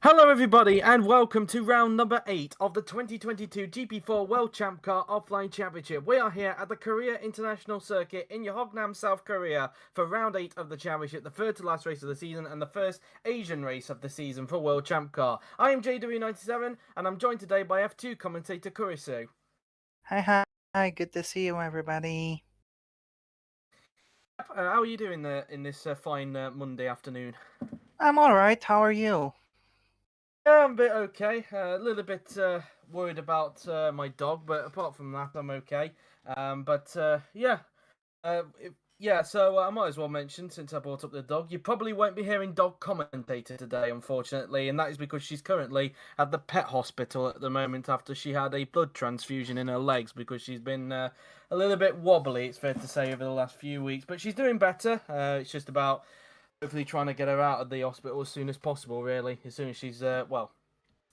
Hello everybody and welcome to round number 8 of the 2022 GP4 World ChampCar Offline Championship. We are here at the Korea International Circuit in Yeongam, South Korea for round 8 of the championship, the third to last race of the season and the first Asian race of the season for World ChampCar. I am JW97 and I'm joined today by F2 commentator Kurisu. Hi, good to see you, everybody. How are you doing in this fine Monday afternoon? I'm alright, how are you? Yeah, I'm a bit okay. A little bit worried about my dog, but apart from that, I'm okay. So I might as well mention, since I brought up the dog, you probably won't be hearing dog commentator today, unfortunately, and that is because she's currently at the pet hospital at the moment after she had a blood transfusion in her legs because she's been a little bit wobbly, it's fair to say, over the last few weeks. But she's doing better. It's just about hopefully trying to get her out of the hospital as soon as possible, really, as soon as she's,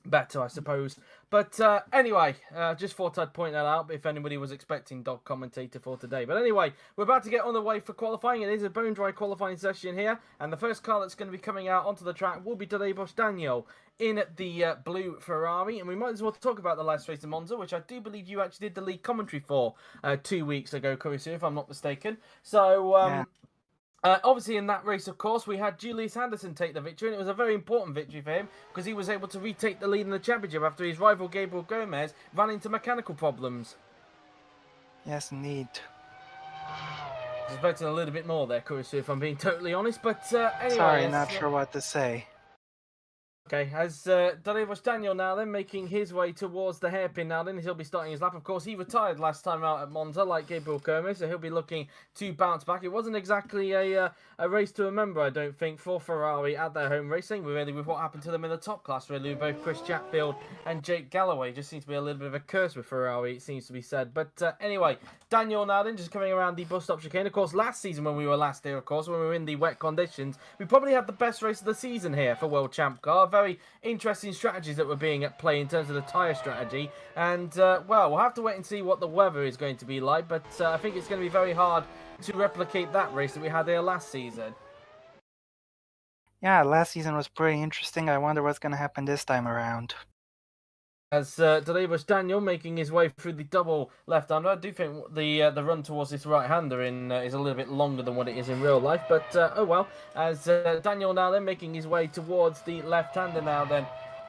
better, I suppose. But anyway, just thought I'd point that out if anybody was expecting dog commentator for today. But anyway, we're about to get on the way for qualifying. It is a bone dry qualifying session here, and the first car that's going to be coming out onto the track will be Daniel in the blue Ferrari. And we might as well talk about the last race in Monza, which I do believe you actually did the lead commentary for 2 weeks ago, Kurisu, if I'm not mistaken. So Yeah. Obviously, in that race, of course, we had Julius Anderson take the victory, and it was a very important victory for him because he was able to retake the lead in the championship after his rival Gabriel Gomez ran into mechanical problems. Yes, indeed. I was expecting a little bit more there, Kurisu, if I'm being totally honest, but anyway. Sorry, not sure what to say. Okay, as Daniel now then making his way towards the hairpin now then, he'll be starting his lap. Of course, he retired last time out at Monza like Gabriel Gomez, so he'll be looking to bounce back. It wasn't exactly a race to remember, I don't think, for Ferrari at their home racing, really, with what happened to them in the top class, really, both Chris Chatfield and Jake Galloway. Just seems to be a little bit of a curse with Ferrari, it seems to be said. But anyway, Daniel now then just coming around the bus stop chicane. Of course, last season when we were last here, of course, when we were in the wet conditions, we probably had the best race of the season here for World ChampCar. Very interesting strategies that were being at play in terms of the tyre strategy. And, well, we'll have to wait and see what the weather is going to be like. But I think it's going to be very hard to replicate that race that we had here last season. Yeah, last season was pretty interesting. I wonder what's going to happen this time around. As Daniel making his way through the double left-hander. I do think the run towards this right-hander is a little bit longer than what it is in real life. But, oh well. As Daniel now then making his way towards the left-hander now then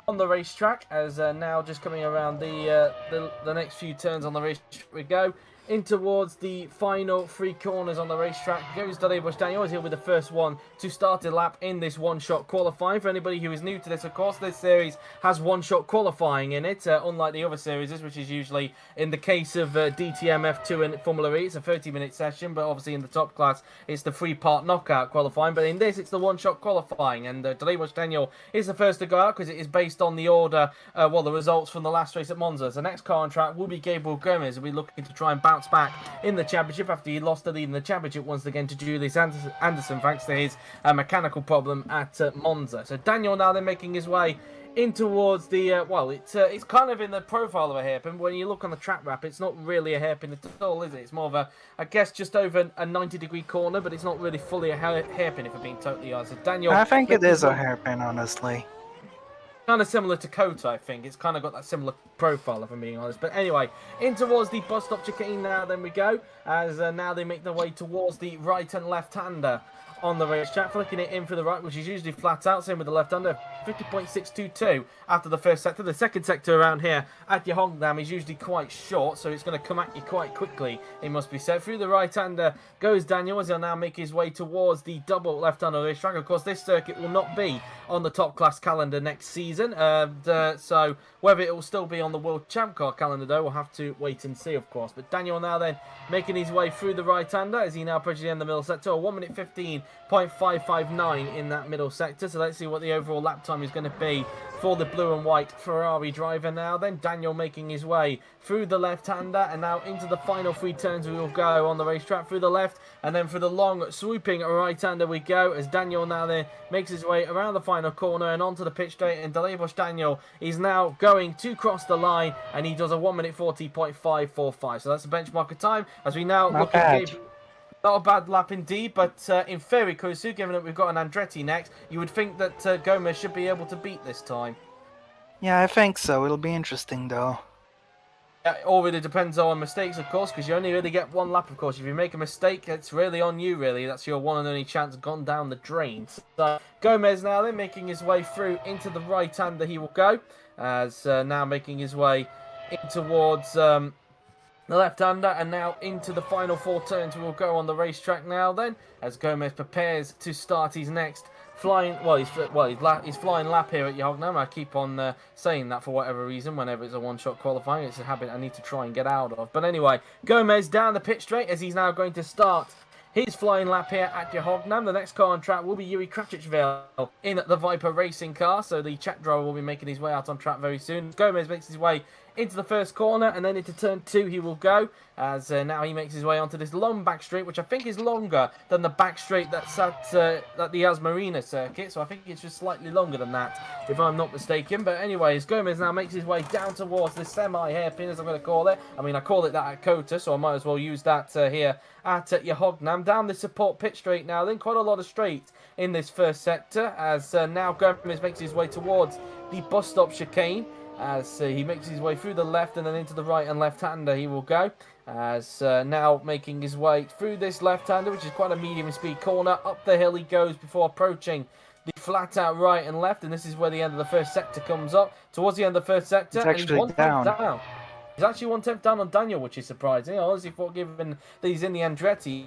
on the racetrack. As now just coming around the next few turns on the racetrack we go. In towards the final 3 corners on the racetrack goes Daniel, as he'll be the first one to start a lap in this one-shot qualifying. For anybody who is new to this, of course, this series has one-shot qualifying in it, unlike the other series, which is usually, in the case of DTM F2 and Formula E, it's a 30-minute session, but obviously in the top class, it's the 3-part knockout qualifying. But in this, it's the one-shot qualifying, and Daniel is the first to go out because it is based on the order, the results from the last race at Monza. So the next car on track will be Gabriel Gomez, who'll be looking to try and bounce back in the championship after he lost the lead in the championship once again to Julius Anderson thanks to his mechanical problem at Monza. So Daniel now then making his way in towards the it's kind of in the profile of a hairpin, but when you look on the track map, it's not really a hairpin at all, is it? It's more of a, I guess, just over a 90-degree corner, but it's not really fully a hairpin, if I'm being totally honest. So Daniel, I think it is a hairpin, honestly. Kind of similar to Kota, I think. It's kind of got that similar profile, if I'm being honest. But anyway, in towards the bus stop chicane now, then we go. As now they make their way towards the right and left-hander on the racetrack, flicking it in for the right, which is usually flat out. Same with the left-hander, 50.622 after the first sector. The second sector around here at Yeongam is usually quite short, so it's going to come at you quite quickly, it must be said. Through the right-hander goes Daniel, as he'll now make his way towards the double left-hander racetrack. Of course, this circuit will not be on the top class calendar next season, so whether it will still be on the World ChampCar calendar, though, we'll have to wait and see, of course. But Daniel now then making his way through the right-hander as he now approaches the end of the middle sector. A 1 minute 15.559 in that middle sector. So let's see what the overall lap time is going to be for the blue and white Ferrari driver now. Then Daniel making his way through the left-hander and now into the final 3 turns we will go on the racetrack. Through the left and then through the long swooping right-hander we go as Daniel now then makes his way around the final corner and onto the pit straight, and Daniel is now going to cross the line and he does a 1 minute 40.545. So that's the benchmark of time as we now look at Not a bad lap indeed, but in theory, Kurisu, given that we've got an Andretti next, you would think that Gomez should be able to beat this time. Yeah, I think so. It'll be interesting though. It all really depends on mistakes, of course, because you only really get one lap, of course. If you make a mistake, it's really on you, really. That's your one and only chance gone down the drain. So Gomez now then making his way through into the right-hander he will go, as now making his way in towards the left-hander, and now into the final 4 turns we will go on the racetrack now then, as Gomez prepares to start his next flying, he's flying lap here at Yeongam. I keep on saying that for whatever reason whenever it's a one-shot qualifying. It's a habit I need to try and get out of. But anyway, Gomez down the pit straight as he's now going to start his flying lap here at Yeongam. The next car on track will be Yuri Kratichville in the Viper racing car, so the Czech driver will be making his way out on track very soon. Gomez makes his way into the first corner, and then into turn 2 he will go, as now he makes his way onto this long back straight, which I think is longer than the back straight that's at the Asmarina circuit, so I think it's just slightly longer than that, if I'm not mistaken. But anyways, Gomez now makes his way down towards the semi-hairpin, as I'm going to call it. I mean, I call it that at Kota, so I might as well use that here at Yeongam. Down the support pit straight now, then quite a lot of straight in this first sector, as now Gomez makes his way towards the bus stop chicane, as he makes his way through the left and then into the right and left-hander he will go, as now making his way through this left-hander, which is quite a medium speed corner. Up the hill he goes before approaching the flat-out right and left, and this is where the end of the first sector comes up. Towards the end of the first sector, It's and he's actually 1/10 down. He's actually 1/10 down on Daniel, which is surprising. I honestly thought, given that he's in the Andretti,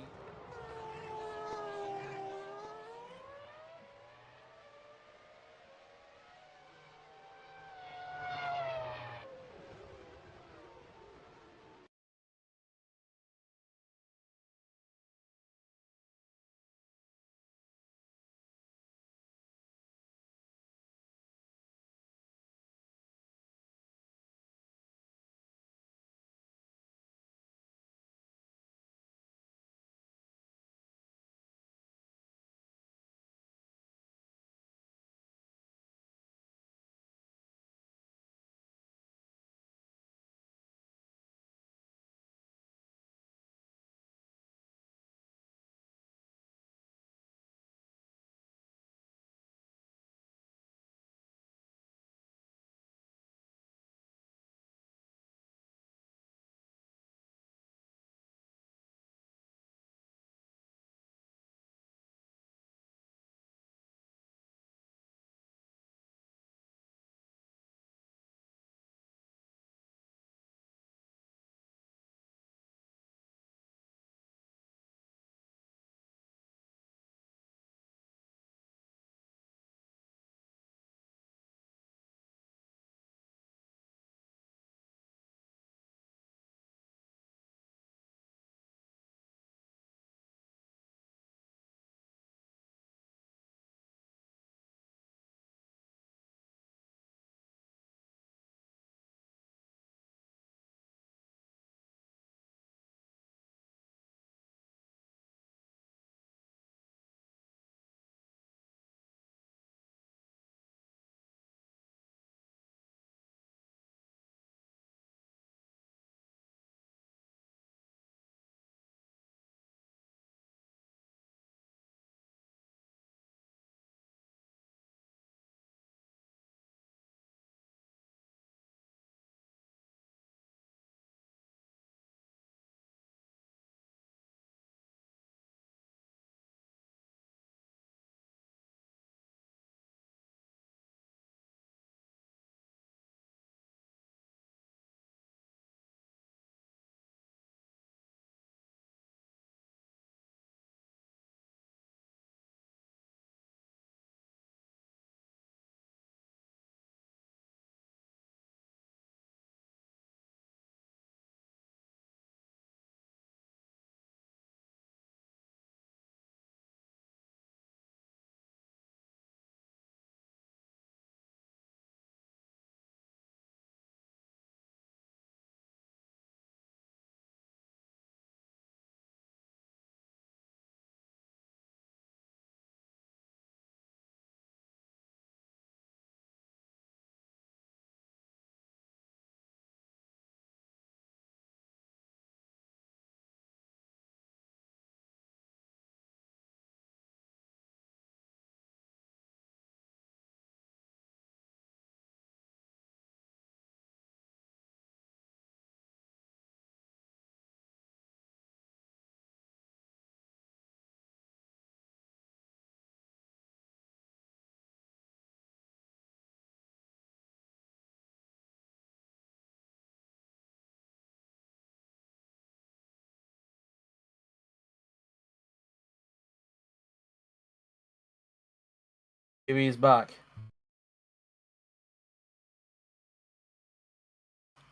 Yuri's back.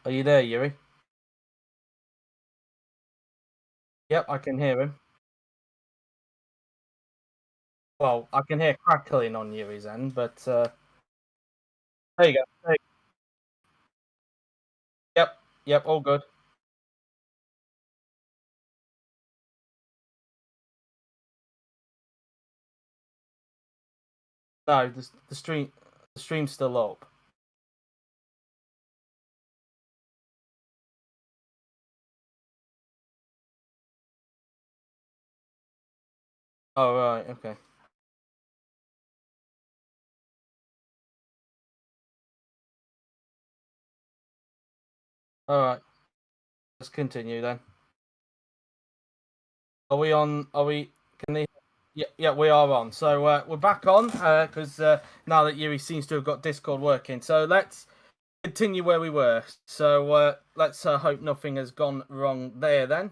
Are you there, Yuri? Yep, I can hear him. Well, I can hear crackling on Yuri's end, but there you go. Yep, yep, all good. No, the stream's still up. Oh right, okay. All right, let's continue then. Are we on? Are we? Can they? Yeah, yeah, we are on. So we're back on because now that Yuri seems to have got Discord working. So let's continue where we were. So let's hope nothing has gone wrong there then.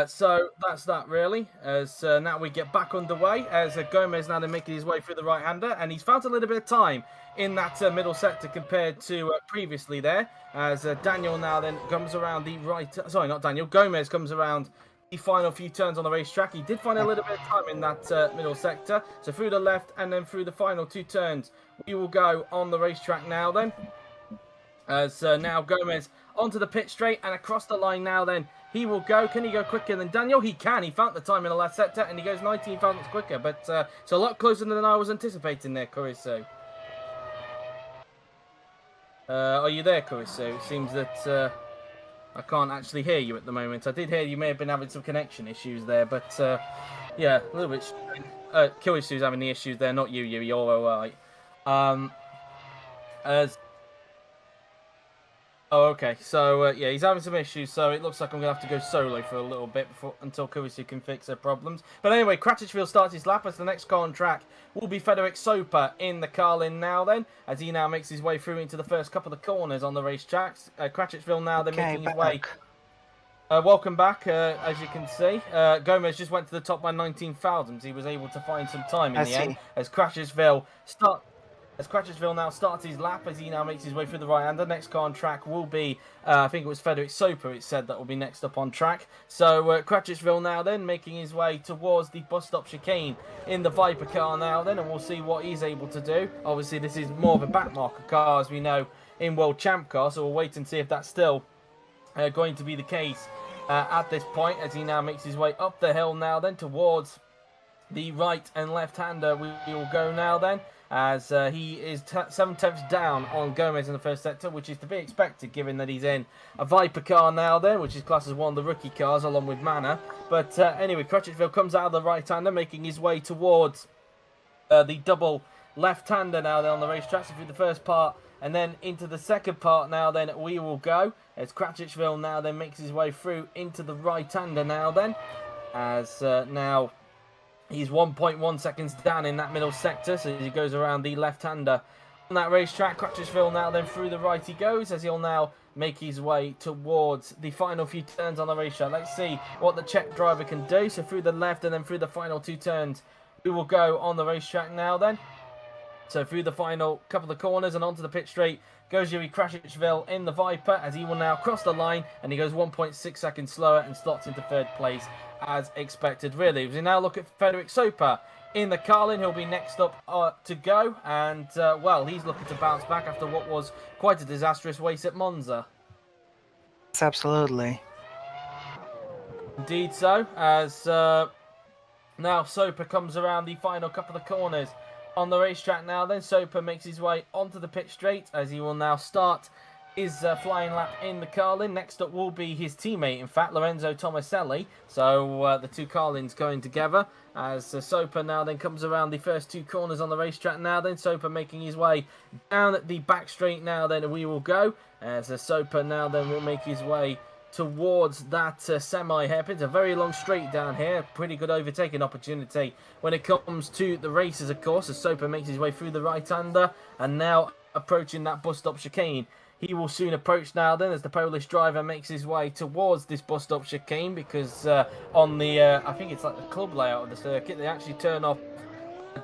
So that's that really. As now we get back underway. As Gomez now making his way through the right-hander, and he's found a little bit of time in that middle sector compared to previously there. As Daniel now then comes around the right. Sorry, not Daniel. Gomez comes around the final few turns on the racetrack. He did find a little bit of time in that middle sector. So through the left and then through the final two turns, we will go on the racetrack now then. As now Gomez onto the pit straight and across the line now then. He will go. Can he go quicker than Daniel? He can. He found the time in the last sector and he goes 19 thousandths quicker. But it's a lot closer than I was anticipating there, Kurisu. Are you there, Kurisu? It seems that I can't actually hear you at the moment. I did hear you may have been having some connection issues there, but yeah, a little bit. Kurisu's having the issues there, not you. You're all right. As Oh, okay. So, yeah, he's having some issues, so it looks like I'm going to have to go solo for a little bit until Kurisu can fix their problems. But anyway, Kratchfield starts his lap as the next car on track will be Frederick Soper in the Carlin now then, as he now makes his way through into the first couple of corners on the racetracks. Kratchfield now then making his way. Welcome back, as you can see. Gomez just went to the top by 19 thousandths. He was able to find some time in the end as Cratchfield now starts his lap as he now makes his way through the right-hander. Next car on track will be, I think it was Frederick Soper, it said that will be next up on track. So Cratchfield now then making his way towards the bus stop chicane in the Viper car now then, and we'll see what he's able to do. Obviously, this is more of a backmarker car, as we know, in World Champ Car, so we'll wait and see if that's still going to be the case at this point, as he now makes his way up the hill now then towards the right and left-hander. We will go now then, as he is 7/10 down on Gomez in the first sector, which is to be expected given that he's in a Viper car now then, which is classed as one of the rookie cars along with Manor. But anyway, Crutchfield comes out of the right-hander, making his way towards the double left-hander now then on the racetrack. So through the first part and then into the second part now then we will go, as Cratchitchville now then makes his way through into the right-hander now then, as now he's 1.1 seconds down in that middle sector, so he goes around the left-hander on that racetrack. Crutchfield now then through the right he goes, as he'll now make his way towards the final few turns on the racetrack. Let's see what the Czech driver can do. So through the left and then through the final two turns we will go on the racetrack now then. So through the final couple of corners and onto the pit straight goes Yuri Krasicville in the Viper, as he will now cross the line and he goes 1.6 seconds slower and slots into third place as expected, really. We now look at Frederick Soper in the Carlin. He'll be next up to go, and well, he's looking to bounce back after what was quite a disastrous race at Monza. Yes, absolutely. Indeed so, as now Soper comes around the final couple of corners on the racetrack now then. Soper makes his way onto the pit straight, as he will now start his flying lap in the Carlin. Next up will be his teammate, in fact, Lorenzo Tomaselli. So the two Carlins going together, as Soper now then comes around the first two corners on the racetrack now then. Soper making his way down the back straight now then we will go, as Soper now then will make his way towards that semi-hairpin. It's a very long straight down here. Pretty good overtaking opportunity when it comes to the races, of course, as Soper makes his way through the right-hander and now approaching that bus stop chicane. He will soon approach now then, as the Polish driver makes his way towards this bus stop chicane, because on the, I think it's like the club layout of the circuit, they actually turn off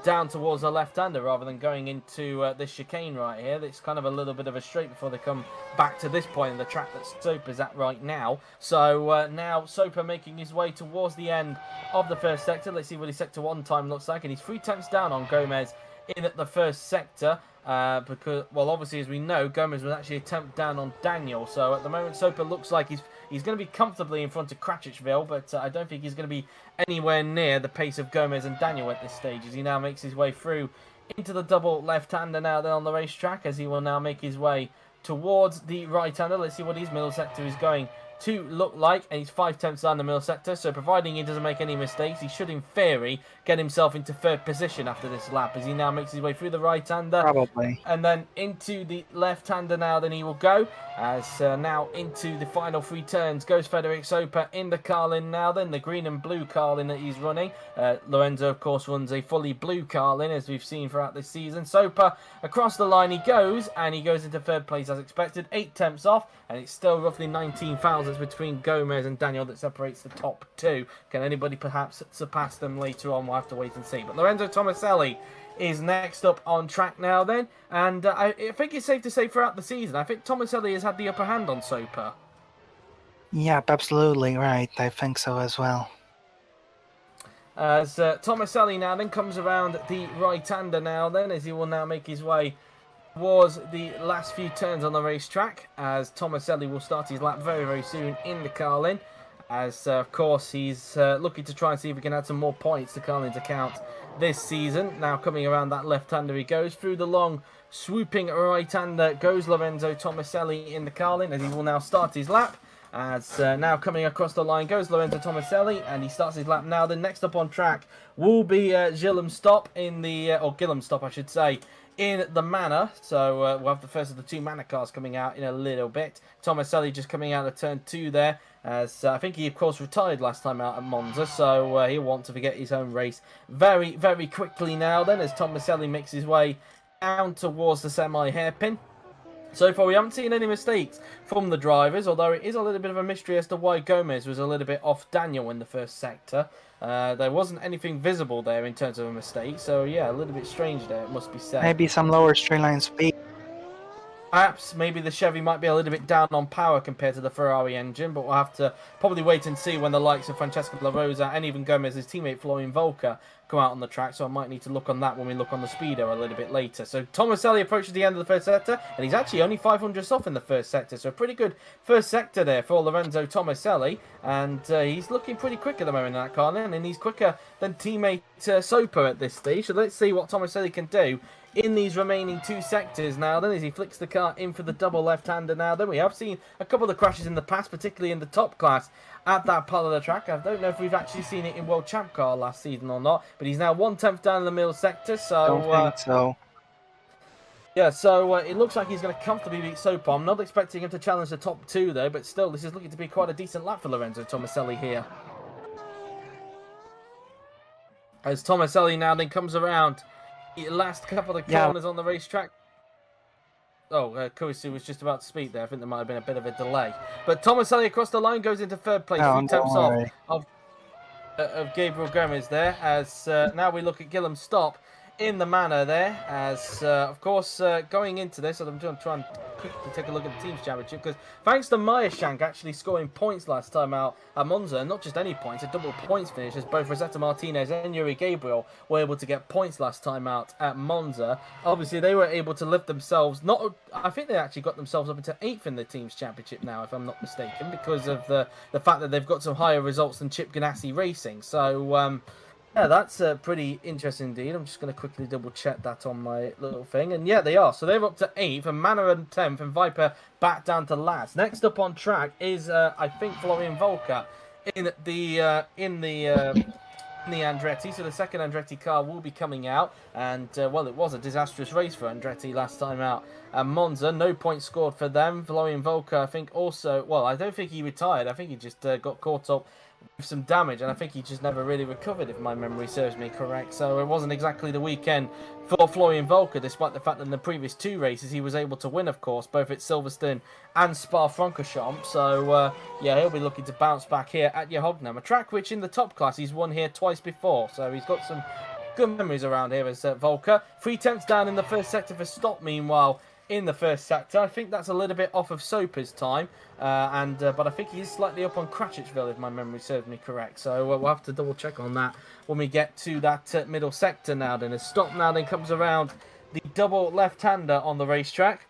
down towards the left-hander rather than going into this chicane right here. It's kind of a little bit of a straight before they come back to this point in the track that Soper's at right now. So now Soper making his way towards the end of the first sector. Let's see what his sector 1 time looks like. And he's 3 tenths down on Gomez in at the first sector. Because, well, obviously, as we know, Gomez was actually a tenth down on Daniel. So at the moment, Soper looks like he's going to be comfortably in front of Cratchitchville, but I don't think he's going to be anywhere near the pace of Gomez and Daniel at this stage, as he now makes his way through into the double left-hander now then on the racetrack, as he will now make his way towards the right-hander. Let's see what his middle sector is going to look like, and he's 5 tenths down the middle sector, so providing he doesn't make any mistakes, he should in theory get himself into 3rd position after this lap, as he now makes his way through the right-hander. Probably. And then into the left-hander now then he will go, as now into the final 3 turns goes Frederick Soper in the Carlin now then, the green and blue Carlin that he's running. Lorenzo of course runs a fully blue Carlin, as we've seen throughout this season. Soper across the line he goes, and he goes into 3rd place as expected, 8 tenths off, and it's still roughly 19 thousandths between Gomez and Daniel that separates the top 2. Can anybody perhaps surpass them later on? We'll have to wait and see. But Lorenzo Tomaselli is next up on track now then, and I think it's safe to say throughout the season, I think Tomaselli has had the upper hand on Soper. Yep, absolutely right. I think so as well. As Tomaselli now then comes around the right-hander now then, as he will now make his way towards the last few turns on the racetrack, as Tomaselli will start his lap very, very soon in the Carlin, as of course he's looking to try and see if he can add some more points to Carlin's account this season. Now coming around that left-hander he goes, through the long swooping right-hander goes Lorenzo Tomaselli in the Carlin, as he will now start his lap. As now coming across the line goes Lorenzo Tomaselli, and he starts his lap now. Then next up on track will be Gillum Stop in the, or Gillum Stop I should say, in the Manor. So we'll have the first of the 2 Manor cars coming out in a little bit. Tomaselli just coming out of turn 2 there, as I think he of course retired last time out at Monza, so he'll want to forget his own race very, very quickly now then, as Tomaselli makes his way down towards the semi-hairpin. So far we haven't seen any mistakes from the drivers, although it is a little bit of a mystery as to why Gomez was a little bit off Daniel in the first sector. There wasn't anything visible there in terms of a mistake, so yeah, a little bit strange there, it must be said. Maybe some lower straight line speed. Perhaps maybe the Chevy might be a little bit down on power compared to the Ferrari engine, but we'll have to probably wait and see when the likes of Francesco La Rosa and even Gomez's teammate Florian Volker come out on the track, so I might need to look on that when we look on the speedo a little bit later. So Tomaselli approaches the end of the first sector, and he's actually only 500 off in the first sector, so a pretty good first sector there for Lorenzo Tomaselli, and he's looking pretty quick at the moment in that car, and he's quicker than teammate Soper at this stage, so let's see what Tomaselli can do in these remaining 2 sectors now then, as he flicks the car in for the double left-hander now then. We have seen a couple of crashes in the past, particularly in the top class at that part of the track. I don't know if we've actually seen it in World ChampCar last season or not, but he's now 1 tenth down in the middle sector, so Don't think so. yeah, so it looks like he's going to comfortably beat Soper. I'm not expecting him to challenge the top 2 though, but still this is looking to be quite a decent lap for Lorenzo Tomaselli here, as Tomaselli now then comes around the last couple of corners on the racetrack. Oh, Kurisu was just about to speak there. I think there might have been a bit of a delay. But Tomaselli across the line goes into 3rd place. 3 tenths off of Gabriel Gomez there. As now we look at Gillum Stop in the Manor there. As, of course, going into this, I'm trying to quickly take a look at the Teams Championship, because thanks to Meyershank actually scoring points last time out at Monza, and not just any points, a double points finish, as both Rosetta Martinez and Yuri Gabriel were able to get points last time out at Monza. Obviously, they were able to lift themselves, I think they actually got themselves up into 8th in the Teams Championship now, if I'm not mistaken, because of the fact that they've got some higher results than Chip Ganassi Racing. So, yeah, that's pretty interesting indeed. I'm just going to quickly double check that on my little thing. And yeah, they are. So they're up to 8th, and Manor and 10th, and Viper back down to last. Next up on track is, I think, Florian Volker in the Andretti. So the second Andretti car will be coming out. And, well, it was a disastrous race for Andretti last time out at Monza. No points scored for them. Florian Volker, I think, also, well, I don't think he retired. I think he just got caught up with some damage, and I think he just never really recovered, if my memory serves me correct. So it wasn't exactly the weekend for Florian Volker, despite the fact that in the previous 2 races he was able to win, of course, both at Silverstone and Spa-Francorchamps. So yeah, he'll be looking to bounce back here at Yeongam, a track which in the top class he's won here twice before, so he's got some good memories around here as Volker. 3 attempts down in the first sector for stop, meanwhile, in the first sector. I think that's a little bit off of Soper's time, but I think he is slightly up on Cratchitchville, if my memory serves me correct. So we'll have to double check on that when we get to that middle sector now. Then as stop now then comes around the double left-hander on the racetrack,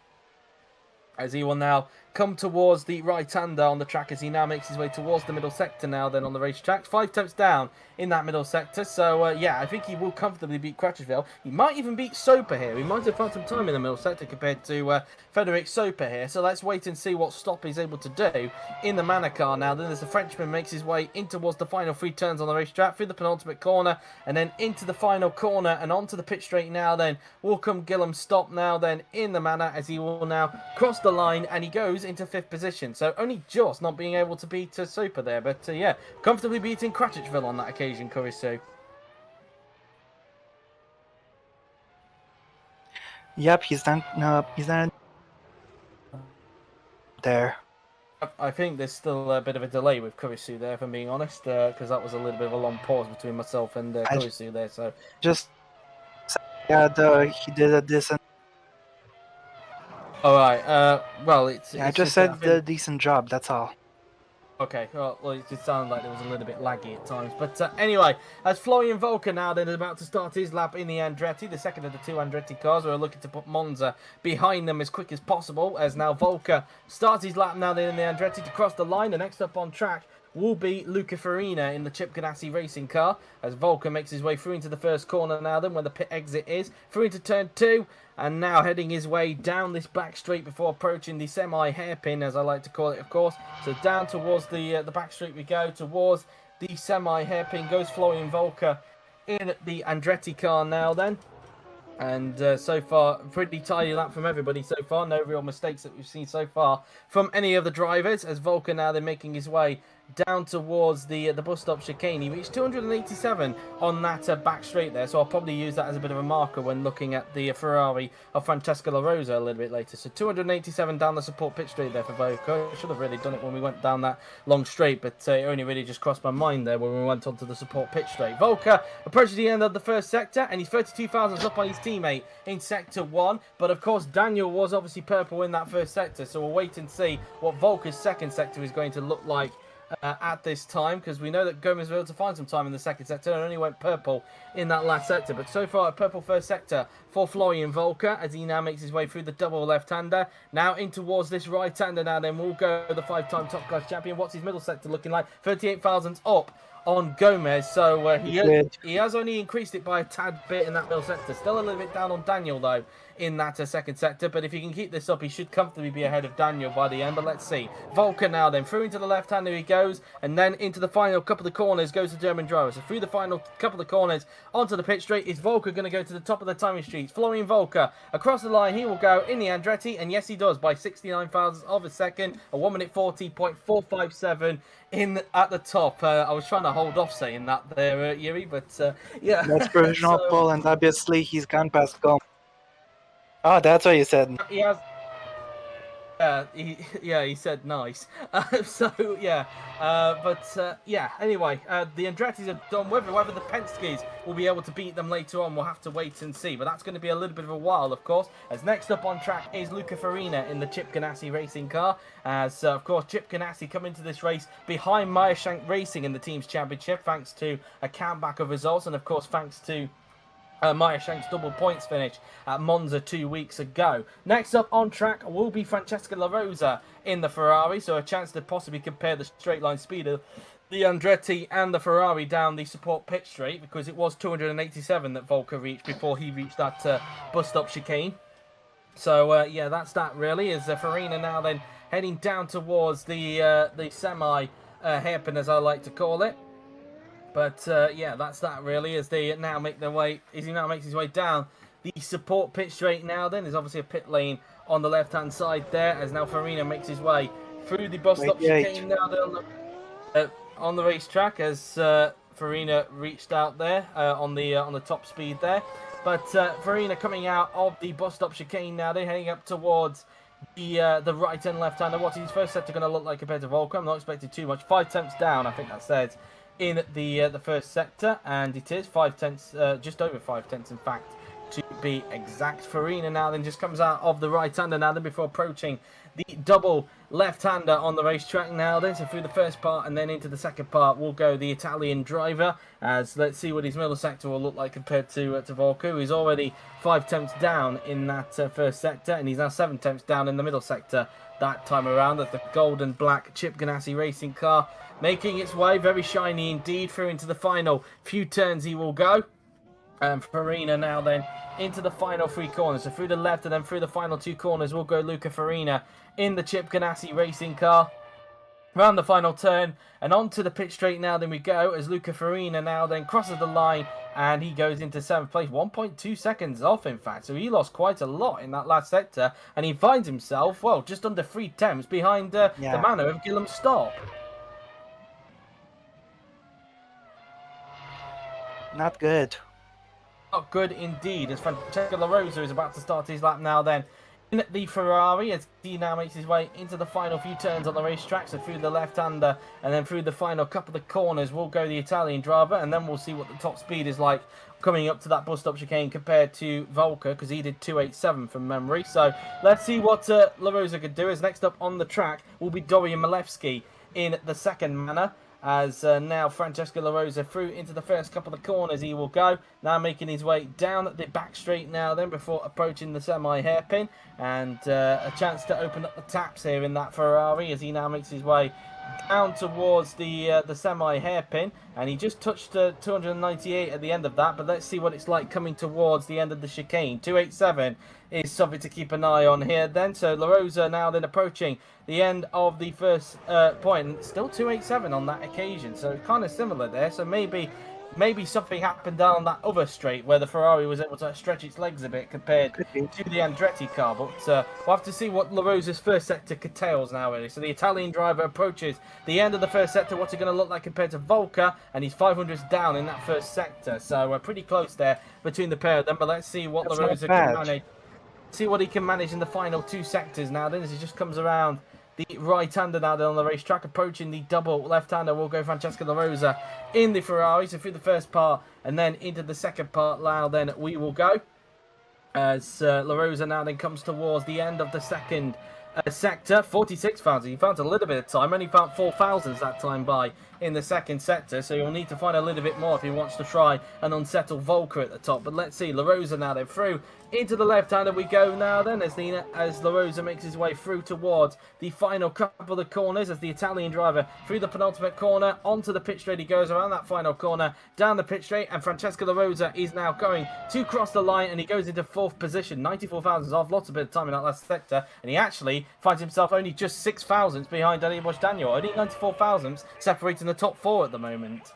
as he will now come towards the right-hander on the track as he now makes his way towards the middle sector now then on the racetrack. 5 attempts down in that middle sector. So, yeah, I think he will comfortably beat Cratchitchville. He might even beat Soper here. He might have found some time in the middle sector compared to Frederick Soper here. So let's wait and see what Stop is able to do in the Manor car now. Then as the Frenchman makes his way in towards the final 3 turns on the racetrack, through the penultimate corner, and then into the final corner and onto the pit straight now then. Will come Gillum Stop now then in the Manor as he will now cross the line and he goes into 5th position. So only just not being able to beat Soper there. But yeah, comfortably beating Cratchitchville on that occasion, Kurisu. Yep, he's done. No, he's done there. I think there's still a bit of a delay with Kurisu there, if I'm being honest, because that was a little bit of a long pause between myself and Kurisu there. So just he did a decent. All right. Well, it's. I just said did a decent job. That's all. Okay, well, it just sounded like it was a little bit laggy at times. But anyway, as Florian Volker now then is about to start his lap in the Andretti, the second of the 2 Andretti cars, we're looking to put Monza behind them as quick as possible, as now Volker starts his lap now then in the Andretti to cross the line. The next up on track will be Luca Farina in the Chip Ganassi racing car, as Volker makes his way through into the first corner now then, where the pit exit is, through into turn 2, and now heading his way down this back straight before approaching the semi-hairpin, as I like to call it, of course. So down towards the back straight we go, towards the semi-hairpin goes Florian Volker in the Andretti car now then. And so far, pretty tidy lap from everybody so far. No real mistakes that we've seen so far from any of the drivers. As Volker now they're making his way down towards the bus stop chicane. He reached 287 on that back straight there. So I'll probably use that as a bit of a marker when looking at the Ferrari of Francesca La Rosa a little bit later. So 287 down the support pit straight there for Volker. I should have really done it when we went down that long straight, but it only really just crossed my mind there when we went onto the support pit straight. Volker approaches the end of the first sector, and he's 32 thousandths up on his teammate in sector 1. But of course, Daniel was obviously purple in that first sector, so we'll wait and see what Volker's second sector is going to look like at this time, because we know that Gomez was able to find some time in the second sector and only went purple in that last sector. But so far, a purple first sector for Florian Volker as he now makes his way through the double left-hander. Now in towards this right-hander now then will go the 5-time top class champion. What's his middle sector looking like? 38 thousandths up on Gomez, so he has only increased it by a tad bit in that middle sector. Still a little bit down on Daniel though in that second sector, but if he can keep this up, he should comfortably be ahead of Daniel by the end. But let's see. Volker now then through into the left-hander he goes, and then into the final couple of corners goes the German driver. So through the final couple of corners onto the pit straight is Volker going to go to the top of the timing streets. Florian Volker across the line, he will go in the Andretti, and yes he does, by 69 thousandths of a second, a 1 minute 40.457 in at the top. I was trying to hold off saying that there, Yuri, but yeah. That's provisional pull, and obviously he's gone past Gomez. Oh, that's what you said. He has. He said nice. So yeah, yeah. Anyway, the Andrettis are done. Whether the Penske's will be able to beat them later on, we'll have to wait and see. But that's going to be a little bit of a while, of course. As next up on track is Luca Farina in the Chip Ganassi racing car. As of course Chip Ganassi come into this race behind Meyershank Racing in the team's championship, thanks to a countback of results, and of course thanks to Meyershank's double points finish at Monza 2 weeks ago. Next up on track will be Francesca La Rosa in the Ferrari, so a chance to possibly compare the straight line speed of the Andretti and the Ferrari down the support pit straight, because it was 287 that Volker reached before he reached that bus stop chicane. So yeah, that's that really. As Farina now then heading down towards the semi hairpin, as I like to call it. But yeah, that's that really, as they now make their way, as he now makes his way down the support pit straight now then. There's obviously a pit lane on the left-hand side there, as now Farina makes his way through the bus stop chicane now on the racetrack, as Farina reached out there on the top speed there. But Farina coming out of the bus stop chicane now, they're heading up towards the right and left hander. What's his first sector going to look like compared to Volker? I'm not expecting too much. 5 attempts down, I think that says. in the first sector, and it is 5/10, just over 5/10 in fact, to be exact. Farina now then just comes out of the right-hander now then before approaching the double left-hander on the racetrack now then. So through the first part and then into the second part will go the Italian driver, as let's see what his middle sector will look like compared to Volker, who's already 5/10 down in that first sector, and he's now 7/10 down in the middle sector that time around. That's the golden black Chip Ganassi racing car making its way, very shiny indeed, through into the final few turns he will go. And Farina now then into the final 3 corners. So through the left and then through the final 2 corners will go Luca Farina in the Chip Ganassi racing car. Around the final turn and onto the pit straight now then we go, as Luca Farina now then crosses the line and he goes into 7th place, 1.2 seconds off in fact. So he lost quite a lot in that last sector, and he finds himself, well, just under 3/10 behind the manner of Yeongam stop. Not good. Not good indeed, as Francesco La Rosa is about to start his lap now then in the Ferrari, as he now makes his way into the final few turns on the racetrack. So through the left-hander and then through the final couple of corners will go the Italian driver, and then we'll see what the top speed is like coming up to that bus stop chicane compared to Volker, because he did 2:87 from memory. So let's see what La Rosa could do, as next up on the track will be Dorian Milewski in the second manner. As now Francesco La Rosa through into the first couple of corners he will go, now making his way down the back straight now then before approaching the semi-hairpin, and a chance to open up the taps here in that Ferrari as he now makes his way down towards the semi-hairpin, and he just touched 298 at the end of that. But let's see what it's like coming towards the end of the chicane. 287 is something to keep an eye on here then. So La Rosa now then approaching the end of the first point, and still 287 on that occasion, so kind of similar there. So maybe something happened down on that other straight where the Ferrari was able to stretch its legs a bit compared to the Andretti car. But we'll have to see what La Rosa's first sector curtails now, really. So the Italian driver approaches the end of the first sector. What's it going to look like compared to Volker? And he's 500s down in that first sector. So we're pretty close there between the pair of them. But let's see what La Rosa can manage. See what he can manage in the final 2 sectors now then, as he just comes around the right-hander now then on the racetrack, approaching the double left-hander will go Francesco La Rosa in the Ferrari. So through the first part and then into the second part now then we will go, as La Rosa now then comes towards the end of the second sector. 46 thousand. He found a little bit of time, only found 4,000 that time by in the second sector, so you'll need to find a little bit more if he wants to try and unsettle Volker at the top. But let's see, La Rosa now then through into the left-hander we go now then, as La Rosa makes his way through towards the final couple of corners, as the Italian driver through the penultimate corner onto the pit straight he goes, around that final corner down the pit straight, and Francesco La Rosa is now going to cross the line, and he goes into 4th position. 94 thousandths off, lots of bit of time in that last sector, and he actually finds himself only just 6 thousandths behind Daniel Daniel, only 94 thousandths separating the top 4 at the moment.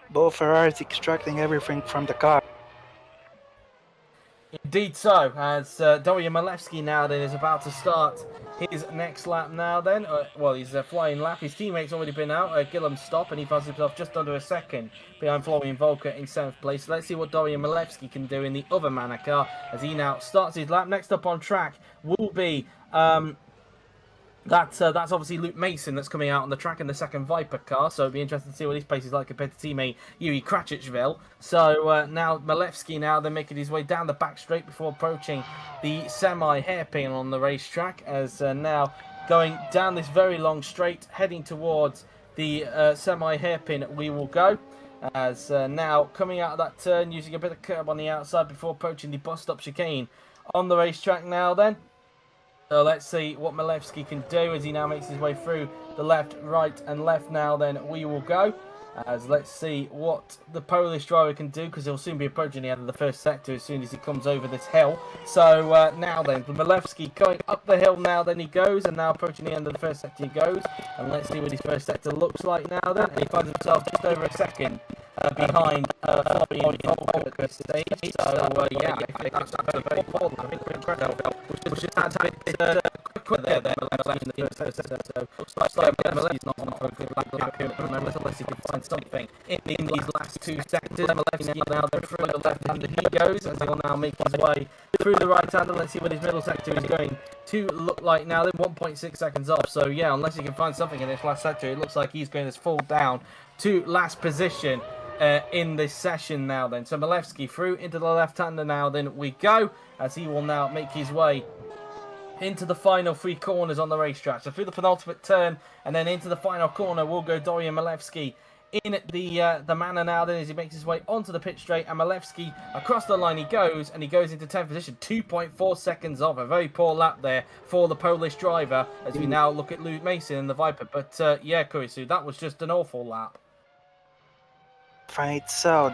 Both Ferraris extracting everything from the car. Indeed so, as Dorian Milewski now then is about to start his next lap now then. Well, he's flying lap. His teammate's already been out, Yeongam stop, and he finds himself just under a second behind Florian Volker in 7th place. So let's see what Dorian Milewski can do in the other Manor car as he now starts his lap. Next up on track will be That's obviously Luke Mason that's coming out on the track in the second Viper car, so it'll be interesting to see what his pace is like compared to teammate Yuri Krachicville. So now Milewski now then making his way down the back straight before approaching the semi-hairpin on the racetrack, as now going down this very long straight, heading towards the semi-hairpin we will go. As now coming out of that turn, using a bit of curb on the outside before approaching the bus stop chicane on the racetrack now then. So let's see what Milewski can do as he now makes his way through the left, right and left now then we will go. As let's see what the Polish driver can do, because he'll soon be approaching the end of the first sector as soon as he comes over this hill. So now then, Milewski going up the hill now then he goes, and now approaching the end of the first sector he goes. And let's see what his first sector looks like now then. And he finds himself just over a second behind Florian Volker at this stage. So yeah, I think that's very important. I think we're incredible. We should add a bit quicker quick there, Malevsky in the first sector, so looks like Malevsky's not on for a good lap here at the moment, unless he can find something in these last two sectors. Malevsky now then through the left-hander he goes, as he'll now make his way through the right-hander. Let's see what his middle sector is going to look like now. Then 1.6 seconds off, so yeah, unless he can find something in this last sector, it looks like he's going to fall down to last position in this session now then. So Malevsky through into the left-hander now then we go, as he will now make his way into the final three corners on the racetrack. So through the penultimate turn and then into the final corner will go Dorian Malevsky in the manner now then, as he makes his way onto the pit straight, and Malevsky across the line he goes, and he goes into 10th position, 2.4 seconds off. A very poor lap there for the Polish driver, as we now look at Luke Mason in the Viper. But yeah, Kurisu, that was just an awful lap. Right, so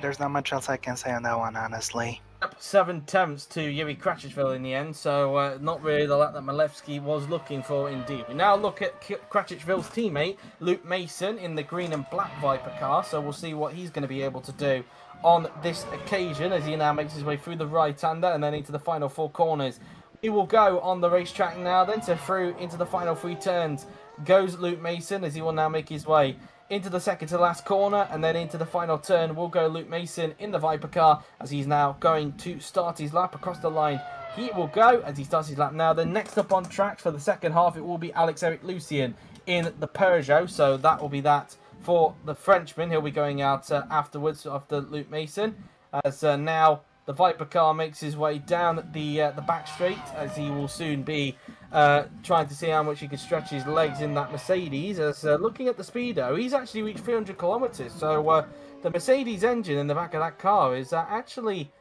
there's not much else I can say on that one, honestly. 7 tenths to Yuri Kratichvili in the end, so not really the lap that Malevsky was looking for indeed. We now look at Kratichvili's teammate, Luke Mason, in the green and black Viper car, so we'll see what he's going to be able to do on this occasion, as he now makes his way through the right-hander and then into the final four corners. He will go on the racetrack now then, so through into the final three turns goes Luke Mason, as he will now make his way into the second to last corner, and then into the final turn will go Luke Mason in the Viper car, as he's now going to start his lap across the line. He will go as he starts his lap now. Then next up on track for the second half, it will be Alex-Eric Lucien in the Peugeot, so that will be that for the Frenchman. He'll be going out afterwards after Luke Mason, as now the Viper car makes his way down the back straight, as he will soon be trying to see how much he can stretch his legs in that Mercedes. As looking at the speedo, he's actually reached 300 kilometers. So the Mercedes engine in the back of that car is actually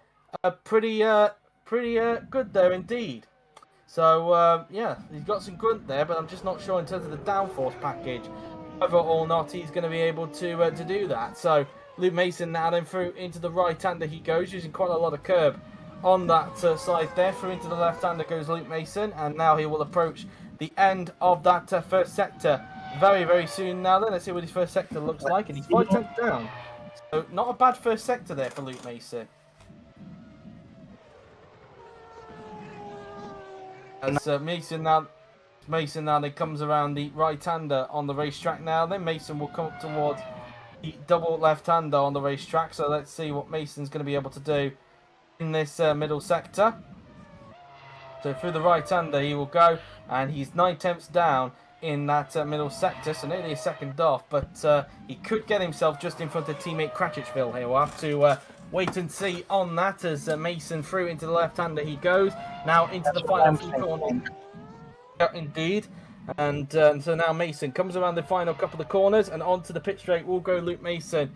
pretty good there indeed. So yeah, he's got some grunt there, but I'm just not sure in terms of the downforce package whether or not he's going to be able to do that. So Luke Mason now then through into the right-hander he goes, using quite a lot of curb on that side there. Through into the left-hander goes Luke Mason, and now he will approach the end of that first sector very, very soon now then. Let's see what his first sector looks like, and he's 5 tenths down. So not a bad first sector there for Luke Mason. As Mason now then comes around the right-hander on the racetrack now then. Mason will come up towards the double left-hander on the racetrack, so let's see what Mason's going to be able to do in this middle sector. So through the right-hander he will go, and he's 9 tenths down in that middle sector, so nearly a second off, but he could get himself just in front of teammate Kratichvili here. We'll have to wait and see on that, as Mason through into the left-hander he goes, now into the final few corners. Yeah, indeed. And so now Mason comes around the final couple of corners, and onto the pit straight will go Luke Mason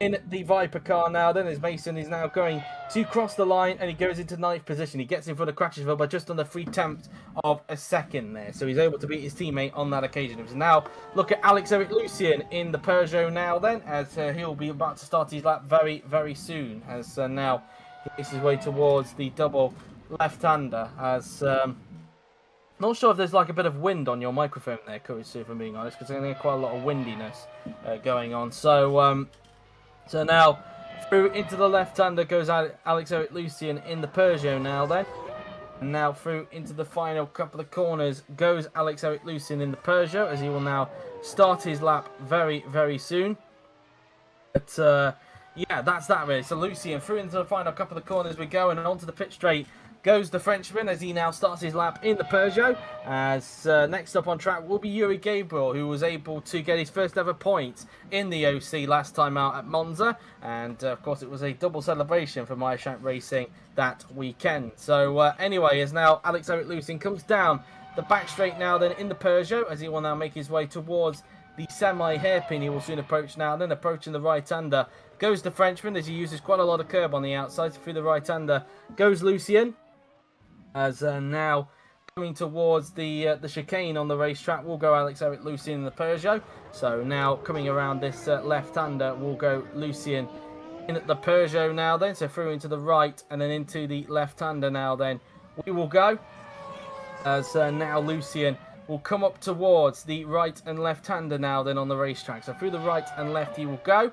in the Viper car now then, as Mason is now going to cross the line, and he goes into 9th position. He gets in front of Kratichvili by just under 3 tenths of a second there, so he's able to beat his teammate on that occasion. It was now look at Alex-Eric Lucien in the Peugeot now then, as he'll be about to start his lap very, very soon, as now he makes his way towards the double left-hander, as not sure if there's like a bit of wind on your microphone there, Kurisu, if I'm being honest, because there's quite a lot of windiness going on. So so now through into the left-hander goes Alex-Eric Lucien in the Peugeot now then. And now through into the final couple of corners goes Alex-Eric Lucien in the Peugeot, as he will now start his lap very, very soon. But yeah, that's that really. So Lucien through into the final couple of corners we go, and onto the pit straight goes the Frenchman, as he now starts his lap in the Peugeot. As next up on track will be Yuri Gabriel, who was able to get his first ever points in the OC last time out at Monza. And of course it was a double celebration for Meyershank Racing that weekend. So anyway, as now Alex-Eric Lucien comes down the back straight now then in the Peugeot, as he will now make his way towards the semi-hairpin. He will soon approach now, then approaching the right-hander goes the Frenchman, as he uses quite a lot of curb on the outside. So through the right-hander goes Lucien, as now coming towards the chicane on the racetrack will go Alex-Eric Lucien in the Peugeot. So now coming around this left-hander will go Lucien in the Peugeot now then. So through into the right and then into the left-hander now then we will go, as now Lucien will come up towards the right and left-hander now then on the racetrack. So through the right and left he will go,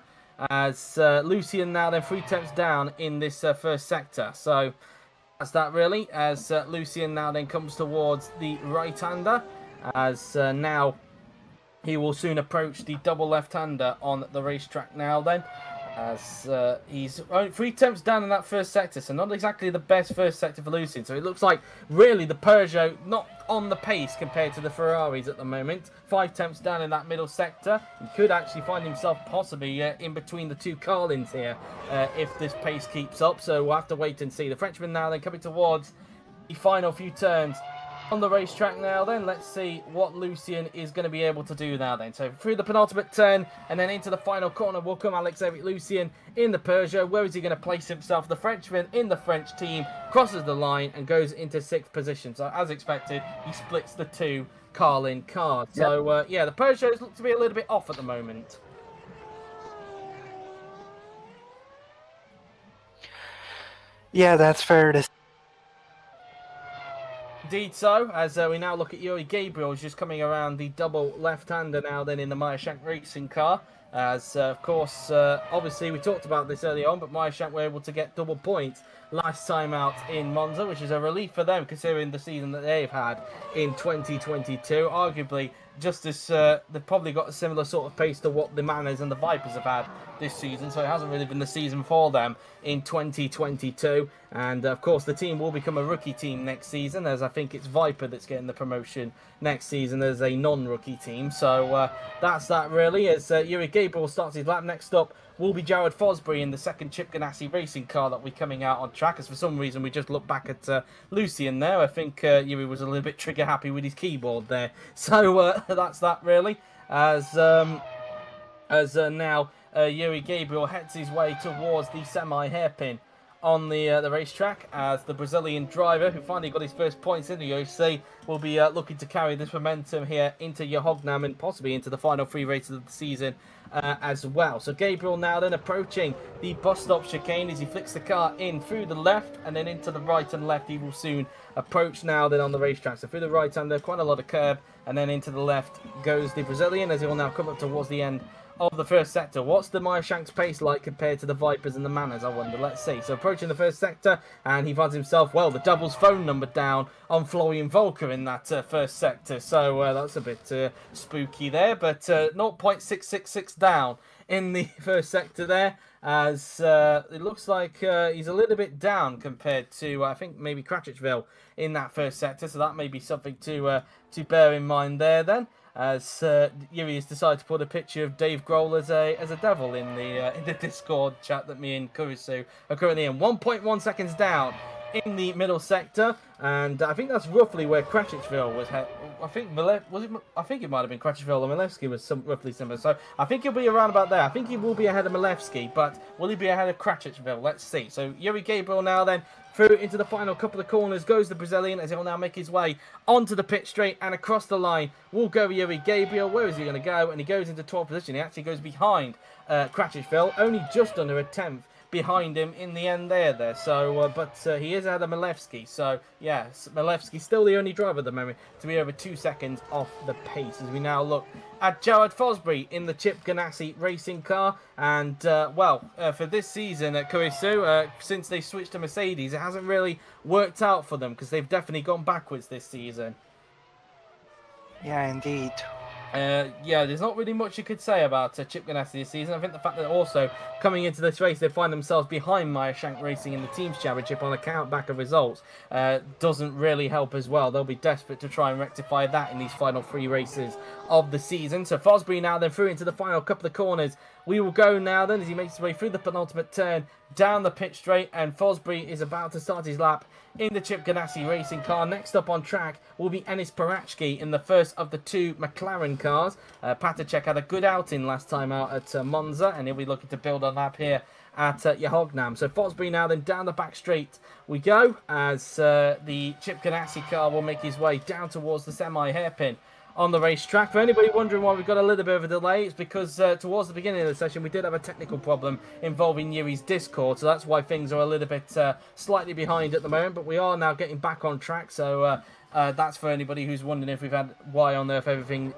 as Lucien now then 3 tenths down in this first sector. So that's that really, as Lucien now then comes towards the right-hander, as now he will soon approach the double left-hander on the racetrack now then, as he's only 3 attempts down in that first sector, so not exactly the best first sector for Lucien. So it looks like really the Peugeot not on the pace compared to the Ferraris at the moment. 5 attempts down in that middle sector. He could actually find himself possibly in between the 2 Carlins here if this pace keeps up. So we'll have to wait and see. The Frenchman now then coming towards the final few turns on the racetrack now then. Let's see what Lucien is going to be able to do now then. So through the penultimate turn and then into the final corner will come Alex-Eric Lucien in the Peugeot. Where is he going to place himself? The Frenchman in the French team crosses the line and goes into 6th position. So as expected, he splits the 2 Carlin cars. Yep. So yeah, the Peugeots look to be a little bit off at the moment. Yeah, that's fair to say. Indeed so, as we now look at Yuri Gabriel, who's just coming around the double left-hander now then in the Meyer-Shank racing car. As, of course, obviously we talked about this early on, but Meyer-Shank were able to get double points last time out in Monza, which is a relief for them considering the season that they've had in 2022. Arguably, just as they've probably got a similar sort of pace to what the Manners and the Vipers have had this season, so it hasn't really been the season for them in 2022. And of course the team will become a rookie team next season, as I think it's Viper that's getting the promotion next season as a non-rookie team. So that's that really, as Yuri Gabriel starts his lap. Next up will be Jared Fosbury in the second Chip Ganassi racing car that will be coming out on track, as for some reason we just look back at Lucien there. I think Yuri was a little bit trigger happy with his keyboard there. So that's that really, as now Yuri Gabriel heads his way towards the semi-hairpin on the racetrack, as the Brazilian driver, who finally got his first points in the UFC, will be looking to carry this momentum here into Yeongam and possibly into the final 3 races of the season as well. So Gabriel now then approaching the bus stop chicane as he flicks the car in through the left and then into the right and left. He will soon approach now then on the racetrack. So through the right hand there, quite a lot of curb, and then into the left goes the Brazilian as he will now come up towards the end of the first sector. What's the Meyer-Shank's pace like compared to the Vipers and the Manners, I wonder? Let's see. So approaching the first sector, and he finds himself, well, the double's phone number down on Florian Volker in that first sector. So that's a bit spooky there, but 0.666 down in the first sector there, as it looks like he's a little bit down compared to, I think, maybe Cratchittville in that first sector. So that may be something to bear in mind there then, as Yuri has decided to put a picture of Dave Grohl as a devil in the Discord chat that me and Kurisu are currently in. 1.1 seconds down in the middle sector, and I think that's roughly where Cratchittville was. I think I think it might have been Cratchittville and Milevsky was roughly similar. So I think he'll be around about there. I think he will be ahead of Milevsky, but will he be ahead of Cratchittville? Let's see. So Yuri Gabriel now then through into the final couple of corners goes the Brazilian, as he'll now make his way onto the pit straight, and across the line will go Yuri Gabriel. Where is he going to go? And he goes into 12th position. He actually goes behind Cratchittville, only just under a 10th behind him in the end there. So, but he is ahead of Milevsky. So, yes, Milevsky still the only driver at the moment to be over 2 seconds off the pace, as we now look at Jared Fosbury in the Chip Ganassi racing car. And, for this season at Kurisu, since they switched to Mercedes, it hasn't really worked out for them, because they've definitely gone backwards this season. Yeah, indeed. Yeah, there's not really much you could say about Chip Ganassi this season. I think the fact that also coming into this race they find themselves behind Meyer-Shank Racing in the Teams Championship on a count-back of results doesn't really help as well. They'll be desperate to try and rectify that in these final 3 races of the season. So Fosbury now then through into the final couple of corners. We will go now then as he makes his way through the penultimate turn down the pit straight, and Fosbury is about to start his lap in the Chip Ganassi racing car. Next up on track will be Enis Parachki in the first of the 2 McLaren cars. Patacek had a good outing last time out at Monza, and he'll be looking to build on that here at Yeongam. So Fosbury now then down the back straight we go, as the Chip Ganassi car will make his way down towards the semi-hairpin on the racetrack. For anybody wondering why we've got a little bit of a delay, it's because towards the beginning of the session we did have a technical problem involving Yuri's Discord, so that's why things are a little bit slightly behind at the moment, but we are now getting back on track. So that's for anybody who's wondering if we've had why on earth everything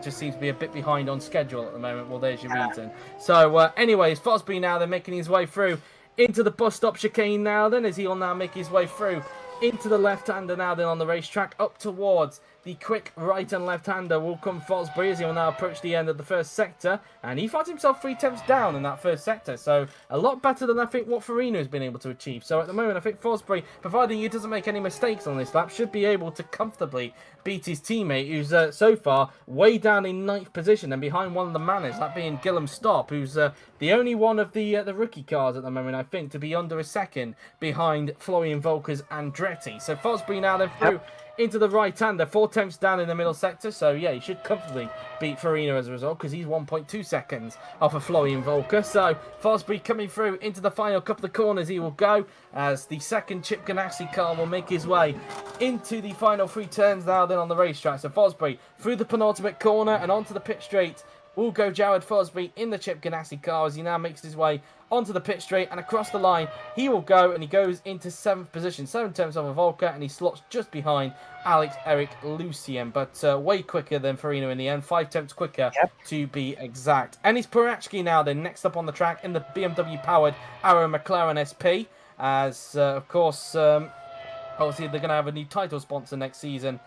just seems to be a bit behind on schedule at the moment. Well, there's your reason. So anyways, Fosbury now they're making his way through into the bus stop chicane now then, as he will now make his way through into the left-hander now then on the racetrack, up towards the quick right and left-hander will come Fosbury as he will now approach the end of the first sector, and he finds himself 3 tenths down in that first sector, so a lot better than I think what Farina has been able to achieve. So at the moment I think Fosbury, providing he doesn't make any mistakes on this lap, should be able to comfortably beat his teammate, who's so far way down in 9th position and behind one of the manners, that being Gillum Stop, who's the only one of the rookie cars at the moment, I think, to be under a second behind Florian Volkers and Andretti. So Fosbury now then through into the right-hander, 4 tenths down in the middle sector. So yeah, he should comfortably beat Farina as a result, because he's 1.2 seconds off of Florian Volker. So Fosbury coming through into the final couple of corners he will go, as the second Chip Ganassi car will make his way into the final 3 turns now then on the racetrack. So Fosbury through the penultimate corner and onto the pit straight will go Jared Fosbury in the Chip Ganassi car, as he now makes his way onto the pit straight, and across the line he will go, and he goes into 7th position, 7 tenths off of Volker, and he slots just behind Alex Eric Lucien, but way quicker than Farina in the end, 5 tenths quicker to be exact. And it's Perachki now then next up on the track in the BMW powered Arrow McLaren SP, as of course obviously they're going to have a new title sponsor next season,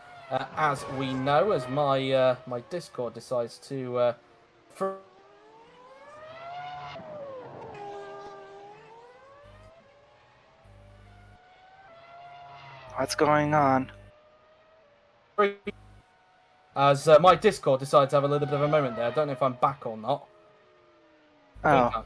as we know, as my my Discord decides to What's going on? as my Discord decides to have a little bit of a moment there. I don't know if I'm back or not. Oh.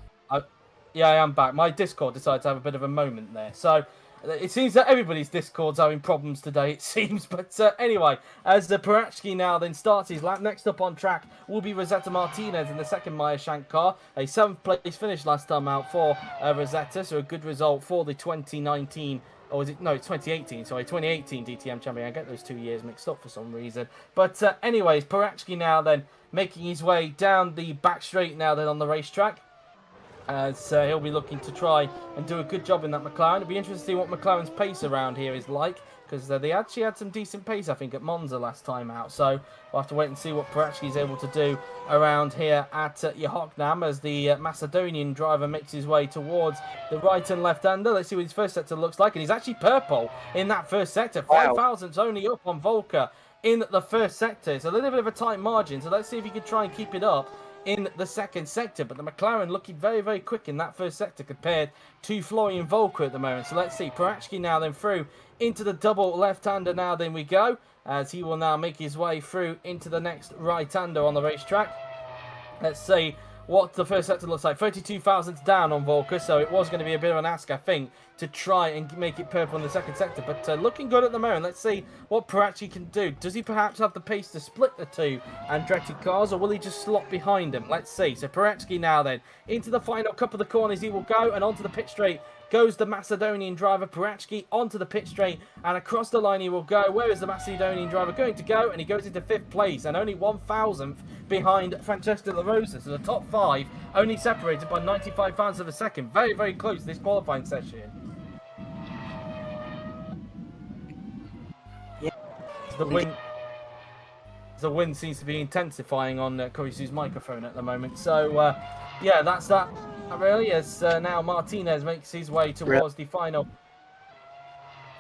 Yeah, I am back. My Discord decided to have a bit of a moment there. So it seems that everybody's Discord's having problems today, it seems. But anyway, as Perachki now then starts his lap, next up on track will be Rosetta Martinez in the second Meyer-Shank car. A 7th place finish last time out for Rosetta, so a good result for the 2019... Or is it? No, it's 2018. Sorry, 2018 DTM champion. I get those 2 years mixed up for some reason. But anyways, Perachki now then making his way down the back straight now then on the racetrack. As he'll be looking to try and do a good job in that McLaren. It'll be interesting to see what McLaren's pace around here is like, because they actually had some decent pace, I think, at Monza last time out. So we'll have to wait and see what Perachki is able to do around here at Yeongam, as the Macedonian driver makes his way towards the right and left-hander. Let's see what his first sector looks like. And he's actually purple in that first sector. 5 thousandths only up on Volker in the first sector. It's a little bit of a tight margin, so let's see if he can try and keep it up in the second sector. But the McLaren looking very, very quick in that first sector compared to Florian Volker at the moment. So let's see. Perachki now then through into the double left-hander now then we go, as he will now make his way through into the next right-hander on the racetrack. Let's see what the first sector looks like. 32 thousandths down on Volker, so it was going to be a bit of an ask, I think, to try and make it purple in the second sector. But looking good at the moment. Let's see what Perachki can do. Does he perhaps have the pace to split the two Andretti cars, or will he just slot behind him? Let's see. So Perachki now then into the final couple of the corners he will go, and onto the pit straight goes the Macedonian driver. Perachki onto the pit straight, and across the line he will go. Where is the Macedonian driver going to go? And he goes into 5th place, and only 1,000th behind Francesco La Rosa. So the top 5 only separated by 95 thousandths of a second. Very, very close this qualifying session. Yeah. The wind seems to be intensifying on Kurisu's microphone at the moment. So yeah, that's that. Really, as now Martinez makes his way towards the final,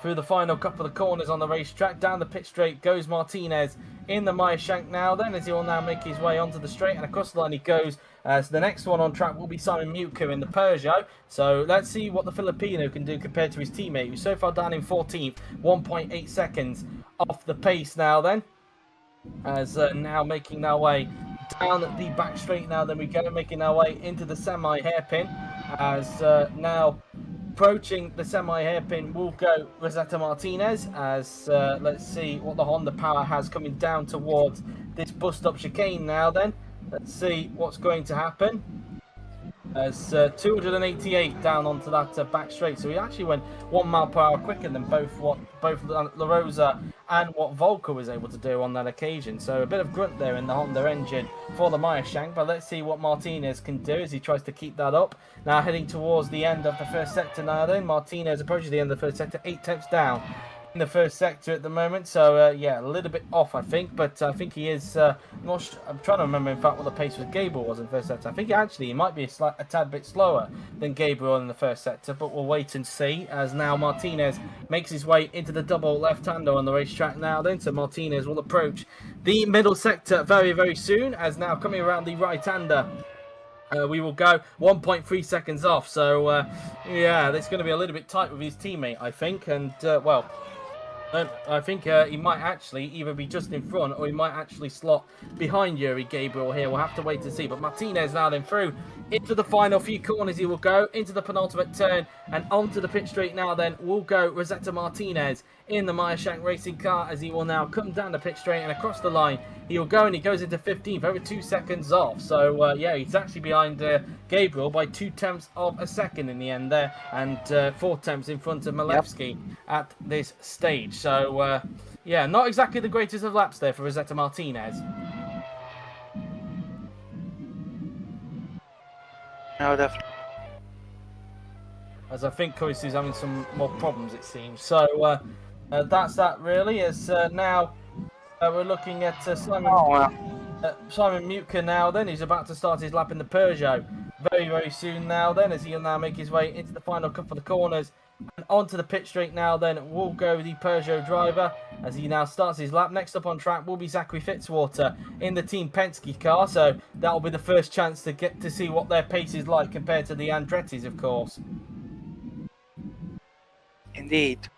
through the final couple of corners on the racetrack. Down the pit straight goes Martinez in the Meyer-Shank now then, as he will now make his way onto the straight, and across the line he goes. So the next one on track will be Simon Mutka in the Peugeot. So let's see what the Filipino can do compared to his teammate, who's so far down in 14th, 1.8 seconds off the pace now then. As now making their way down the back straight now then we go, making our way into the semi hairpin, as now approaching the semi hairpin will go Rosetta Martinez, as let's see what the Honda Power has coming down towards this bus stop chicane now then. Let's see what's going to happen, as 288 down onto that back straight. So he actually went 1 mile per hour quicker than both La Rosa and what Volker was able to do on that occasion. So a bit of grunt there in the Honda engine for the Meyer-Shank, but let's see what Martinez can do as he tries to keep that up. Now heading towards the end of the first sector now then. Martinez approaches the end of the first sector, 8 tenths down in the first sector at the moment. So, yeah, a little bit off, I think. But I think he is... I'm trying to remember, in fact, what the pace with Gabriel was in the first sector. I think, actually, he might be a tad bit slower than Gabriel in the first sector. But we'll wait and see, as now Martinez makes his way into the double left-hander on the racetrack now. Then, so Martinez will approach the middle sector very, very soon, as now coming around the right-hander. We will go 1.3 seconds off. So, yeah, that's going to be a little bit tight with his teammate, I think. And, well... I think he might actually either be just in front or he might actually slot behind Yuri Gabriel here. We'll have to wait to see. But Martinez now then through into the final few corners. He will go into the penultimate turn and onto the pit straight now then will go Rosetta Martinez in the Meyershank racing car, as he will now come down the pit straight and across the line. He will go and he goes into 15th, over 2 seconds off. So, yeah, he's actually behind Gabriel by 0.2 of a second in the end there, and 0.4 in front of Malevsky at this stage. So, yeah, not exactly the greatest of laps there for Rosetta Martinez. No, definitely. As I think Kois is having some more problems, it seems. So, that's that really. As now we're looking at Simon Mutka now then. He's about to start his lap in the Peugeot very, very soon now then, as he'll now make his way into the final couple of corners. And onto the pit straight now then will go the Peugeot driver, as he now starts his lap. Next up on track will be Zachary Fitzwater in the Team Penske car. So that'll be the first chance to get to see what their pace is like compared to the Andretti's, of course. Indeed.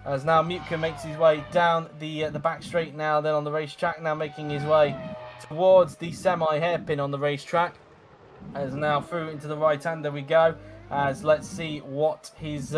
As now Mutka makes his way down the back straight now then on the racetrack, now making his way towards the semi-hairpin on the racetrack. As now through into the right-hander we go. As let's see what his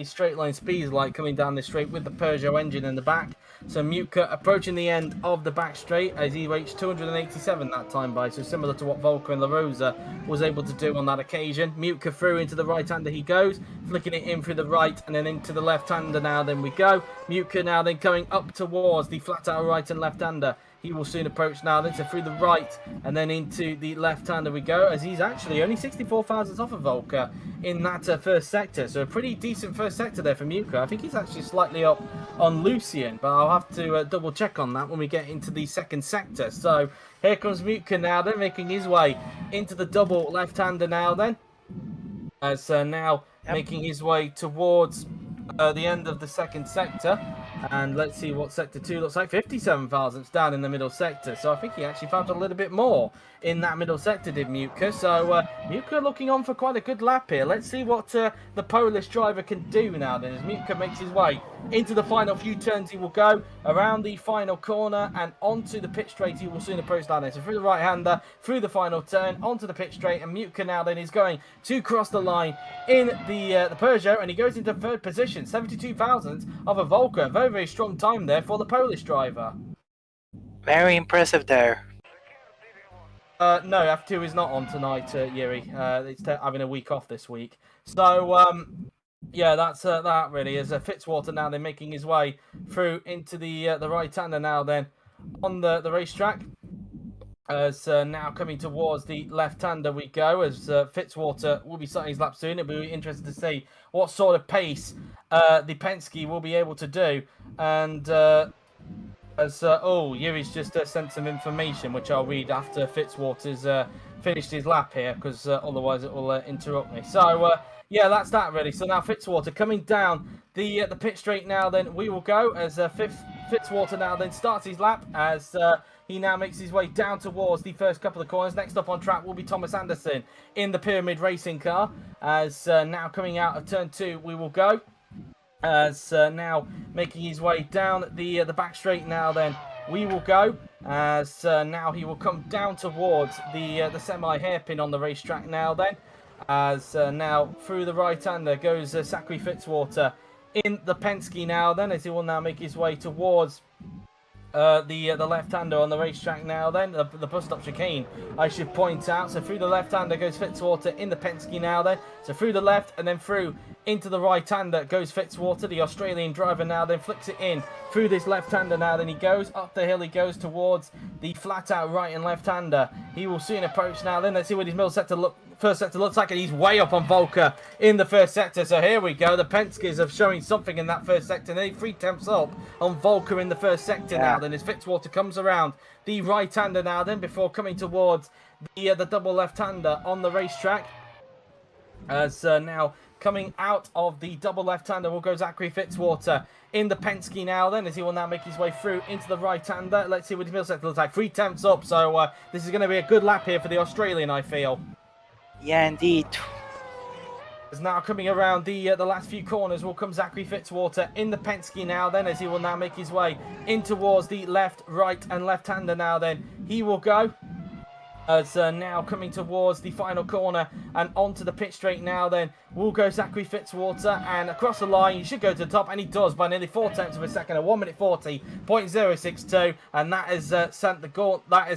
straight line speed is like coming down this straight with the Peugeot engine in the back. So Mutka approaching the end of the back straight, as he reached 287 that time by, so similar to what Volker and La Rosa was able to do on that occasion. Mutka through into the right-hander he goes, flicking it in through the right and then into the left-hander now then we go. Mutka now then going up towards the flat-out right and left-hander. He will soon approach now then, so through the right and then into the left-hander we go, as he's actually only 64 thousandths off of Volker in that first sector. So a pretty decent first sector there for Mutka. I think he's actually slightly up on Lucien, but I'll have to double check on that when we get into the second sector. So here comes Mutka now then, making his way into the double left-hander now then, as now making his way towards the end of the second sector. And let's see what sector 2 looks like. 57 thousandths down in the middle sector. So I think he actually found a little bit more in that middle sector, did Mutka. So Mutka looking on for quite a good lap here. Let's see what the Polish driver can do now then, as Mutka makes his way into the final few turns. He will go around the final corner and onto the pit straight. He will soon approach that. So through the right-hander, through the final turn, onto the pit straight. And Mutka now then is going to cross the line in the Peugeot. And he goes into third position. 72 thousandths of a Volker. Very, very strong time there for the Polish driver. Very impressive there. No, F2 is not on tonight, Yuri. It's having a week off this week. So, yeah, that's that really. As Fitzwater now then making his way through into the right-hander now then on the racetrack. As now coming towards the left-hander we go, as Fitzwater will be starting his lap soon. It'll be interesting to see what sort of pace the Penske will be able to do. And Yuri's just sent some information, which I'll read after Fitzwater's finished his lap here, because otherwise it will interrupt me. So, yeah, that's that really. So now Fitzwater coming down the pit straight now then we will go, as Fitzwater now then starts his lap, as he now makes his way down towards the first couple of corners. Next up on track will be Thomas Anderson in the Pyramid racing car, as now coming out of turn 2 we will go, as now making his way down the back straight now then we will go, as now he will come down towards the semi-hairpin on the racetrack now then, as now through the right-hander goes Zachary Fitzwater in the Penske now then, as he will now make his way towards the left-hander on the racetrack now then, the bus stop chicane, I should point out. So through the left-hander goes Fitzwater in the Penske now then, so through the left and then through into the right-hander goes Fitzwater, the Australian driver now, then flicks it in through this left-hander now, then he goes up the hill, he goes towards the flat-out right and left-hander. He will soon approach now, then let's see what his first sector looks like, and he's way up on Volker in the first sector. So here we go, the Penskes are showing something in that first sector, and they 3 tenths up on Volker in the first sector now, then as Fitzwater comes around the right-hander now, then before coming towards the double left-hander on the racetrack. As now coming out of the double left-hander will go Zachary Fitzwater in the Penske now then, as he will now make his way through into the right-hander. Let's see what his middle sector looks like. 3 tenths up, so this is going to be a good lap here for the Australian, I feel. Yeah, indeed. As now coming around the last few corners will come Zachary Fitzwater in the Penske now then, as he will now make his way in towards the left, right and left-hander now then. He will go. As now coming towards the final corner and onto the pit straight now then will go Zachary Fitzwater, and across the line he should go to the top, and he does by nearly 4 tenths of a second at 1:40.062, and that has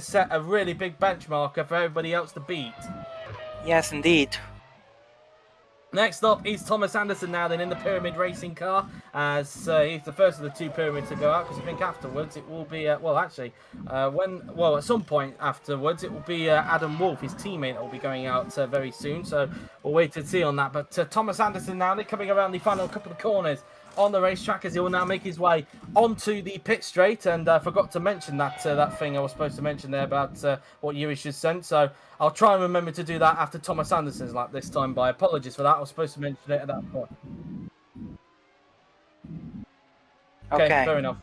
set a really big benchmarker for everybody else to beat. Yes, indeed. Next up is Thomas Anderson now then in the Pyramid racing car, as he's the first of the 2 pyramids to go out, because I think afterwards it will be, at some point afterwards it will be Adam Wolf, his teammate, that will be going out very soon, so we'll wait and see on that. But Thomas Anderson now, they're coming around the final couple of corners on the racetrack, as he will now make his way onto the pit straight. And I forgot to mention that thing I was supposed to mention there about what Yuri just sent, so I'll try and remember to do that after Thomas Anderson's lap this time. By apologies for that, I was supposed to mention it at that point. Okay. Fair enough.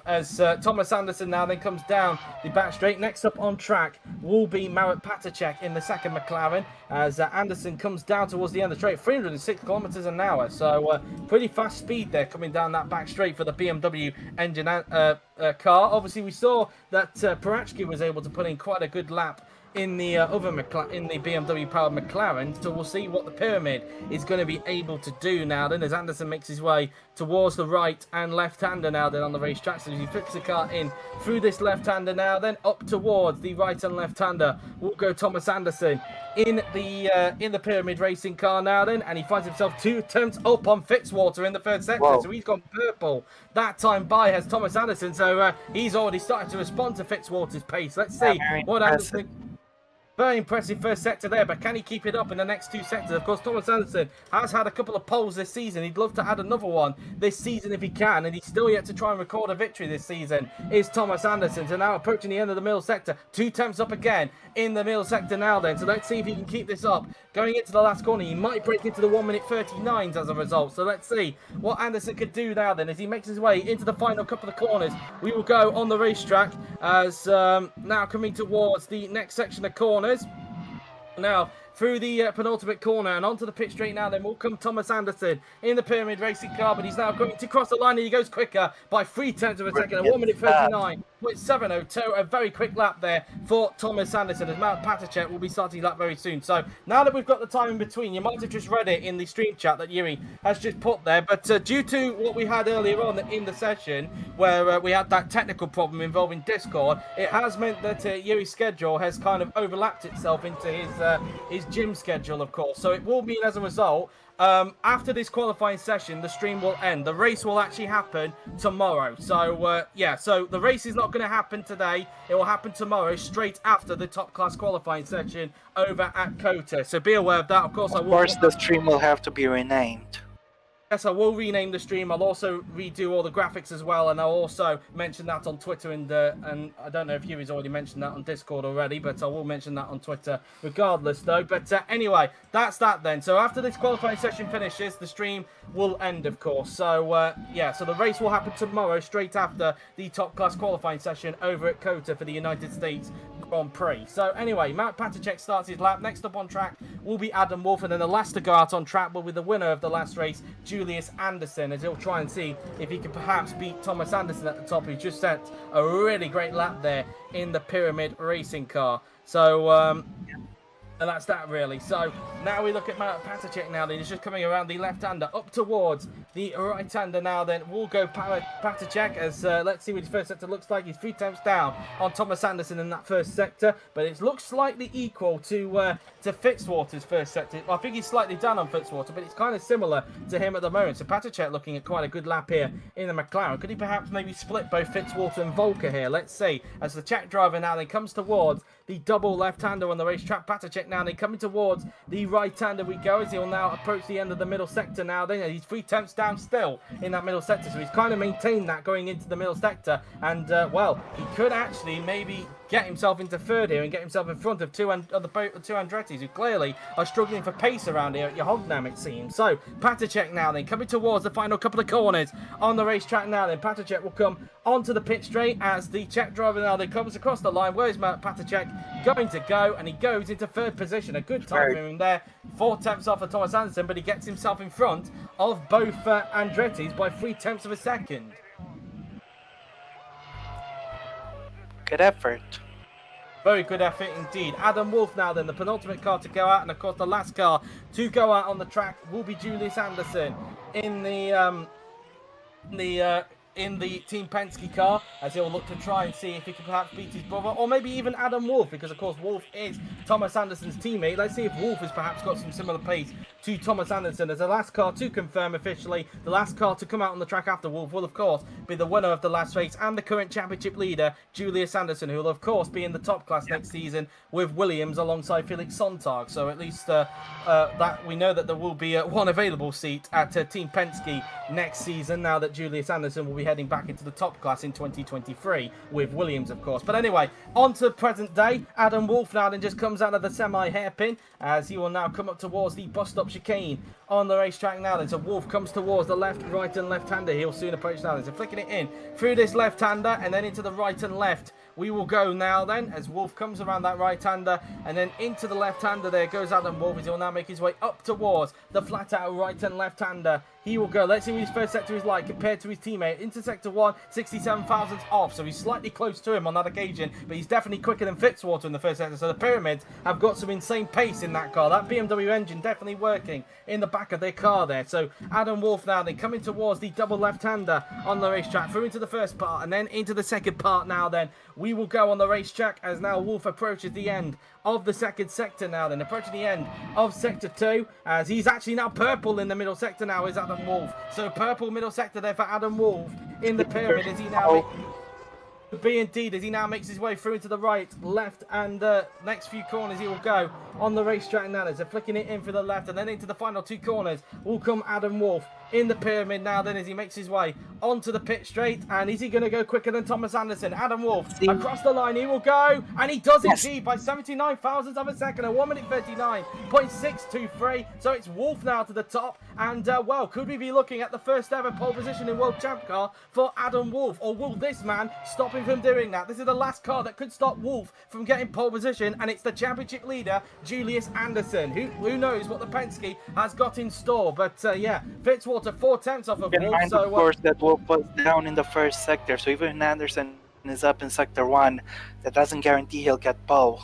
As Thomas Anderson now then comes down the back straight. Next up on track will be Marat Patacek in the second McLaren, as Anderson comes down towards the end of the straight, 306 kilometers an hour, so pretty fast speed there coming down that back straight for the BMW engine car. Obviously we saw that Parachki was able to put in quite a good lap in the BMW powered McLaren, so we'll see what the Pyramid is going to be able to do now then, as Anderson makes his way towards the right and left-hander now then on the racetrack. So as he flicks the car in through this left-hander now then up towards the right and left-hander will go Thomas Anderson in the Pyramid racing car now then, and he finds himself 2 tenths up on Fitzwater in the first sector. Whoa. So he's gone purple that time by has Thomas Anderson, so he's already started to respond to Fitzwater's pace. Let's see what Anderson. Very impressive first sector there, but can he keep it up in the next 2 sectors? Of course, Thomas Anderson has had a couple of poles this season. He'd love to add another one this season if he can, and he's still yet to try and record a victory this season, is Thomas Anderson. So now approaching the end of the middle sector, 2 tenths up again in the middle sector now then. So let's see if he can keep this up. Going into the last corner, he might break into the 1:39s as a result. So let's see what Anderson could do now then as he makes his way into the final couple of corners. We will go on the racetrack as now coming towards the next section of corners. Now through the penultimate corner and onto the pit straight now then will come Thomas Anderson in the Pyramid racing car, but he's now going to cross the line, and he goes quicker by 3 tenths of a second at 1:39.702. A very quick lap there for Thomas Anderson, as Matt Patacek will be starting lap very soon. So now that we've got the time in between, you might have just read it in the stream chat that Yuri has just put there, but due to what we had earlier on in the session where we had that technical problem involving Discord, it has meant that Yuri's schedule has kind of overlapped itself into his gym schedule, of course. So it will mean, as a result, after this qualifying session, the stream will end. The race will actually happen tomorrow. So, yeah, so the race is not going to happen today. It will happen tomorrow, straight after the top class qualifying session over at COTA. So be aware of that. Of course, the stream will have to be renamed. Yes, I will rename the stream. I'll also redo all the graphics as well, and I'll also mention that on Twitter, and I don't know if Hughie's already mentioned that on Discord already, but I will mention that on Twitter regardless, though. But anyway, that's that then. So after this qualifying session finishes, the stream will end, of course. So yeah, so the race will happen tomorrow, straight after the top class qualifying session over at COTA for the United States Grand Prix. So anyway, Matt Patacek starts his lap. Next up on track will be Adam Wolf, and then the last to go out on track will be the winner of the last race, Julius Anderson, as he'll try and see if he can perhaps beat Thomas Anderson at the top, who just set a really great lap there in the Pyramid racing car. So And that's that, really. So now we look at Patacek now. Then he's just coming around the left-hander up towards the right-hander now. Then we'll go Patacek as let's see what his first sector looks like. He's 3 temps down on Thomas Anderson in that first sector, but it looks slightly equal to Fitzwater's first sector. Well, I think he's slightly down on Fitzwater, but it's kind of similar to him at the moment. So Patacek looking at quite a good lap here in the McLaren. Could he perhaps maybe split both Fitzwater and Volker here? Let's see. As the Czech driver now then comes towards the double left-hander on the racetrack. Patacek now then coming towards the right-hander we go as he'll now approach the end of the middle sector now. Then he's 3 temps down still in that middle sector, so he's kind of maintained that going into the middle sector. And well, he could actually maybe get himself into third here and get himself in front of two Andretti's who clearly are struggling for pace around here at Yeongam, it seems. So Patacek now then coming towards the final couple of corners on the racetrack now. Then Patacek will come onto the pit straight as the Czech driver now then comes across the line. Where's Patacek going to go? And he goes into third position. A good time moving there. 4 temps off of Thomas Anderson, but he gets himself in front of both Andretti's by 3 tenths of a second. Good effort. Very good effort indeed. Adam Wolff now then, the penultimate car to go out, and of course the last car to go out on the track will be Julius Anderson in the Team Penske car, as he'll look to try and see if he can perhaps beat his brother, or maybe even Adam Wolff, because of course Wolff is Thomas Anderson's teammate. Let's see if Wolff has perhaps got some similar pace to Thomas Anderson. As the last car to confirm officially, the last car to come out on the track after Wolff will of course be the winner of the last race and the current championship leader, Julius Anderson, who will of course be in the top class next season with Williams alongside Felix Sonntag. So at least that we know that there will be one available seat at Team Penske next season, now that Julius Anderson will be heading back into the top class in 2023 with Williams, of course. But anyway, on to the present day. Adam Wolff now then just comes out of the semi-hairpin as he will now come up towards the bus stop chicane on the racetrack now then. So Wolff comes towards the left, right and left-hander. He'll soon approach now then. So flicking it in through this left-hander and then into the right and left. We will go now then as Wolff comes around that right-hander and then into the left-hander. There goes Adam Wolff as he'll now make his way up towards the flat-out right and left-hander. He will go. Let's see what his first sector is like compared to his teammate. Into sector 1, 67 thousandths off, so he's slightly close to him on that occasion, but he's definitely quicker than Fitzwater in the first sector. So the Pyramids have got some insane pace in that car. That BMW engine definitely working in the back of their car there. So Adam Wolff now then coming towards the double left-hander on the racetrack, through into the first part and then into the second part now then. We will go on the racetrack as now Wolff approaches the end of the second sector now then, approaching the end of sector 2 as he's actually now purple in the middle sector now is Adam Wolff. So purple middle sector there for Adam Wolff in the Pyramid as he now be indeed as he now makes his way through into the right, left and next few corners he will go on the racetrack now. So flicking it in for the left and then into the final 2 corners will come Adam Wolff in the Pyramid now then as he makes his way onto the pit straight. And is he going to go quicker than Thomas Anderson? Adam Wolff across the line, he will go, and he does indeed by 79 thousandths of a second, a 1:39.623. So it's Wolff now to the top, and well, could we be looking at the first ever pole position in World ChampCar for Adam Wolff, or will this man stop him from doing that? This is the last car that could stop Wolff from getting pole position, and it's the championship leader Julius Anderson. Who knows what the Penske has got in store? But yeah, Fitzwater 4 tenths off of Wolff. So of course that Wolff was down in the first sector, so even Anderson is up in sector 1, that doesn't guarantee he'll get pole.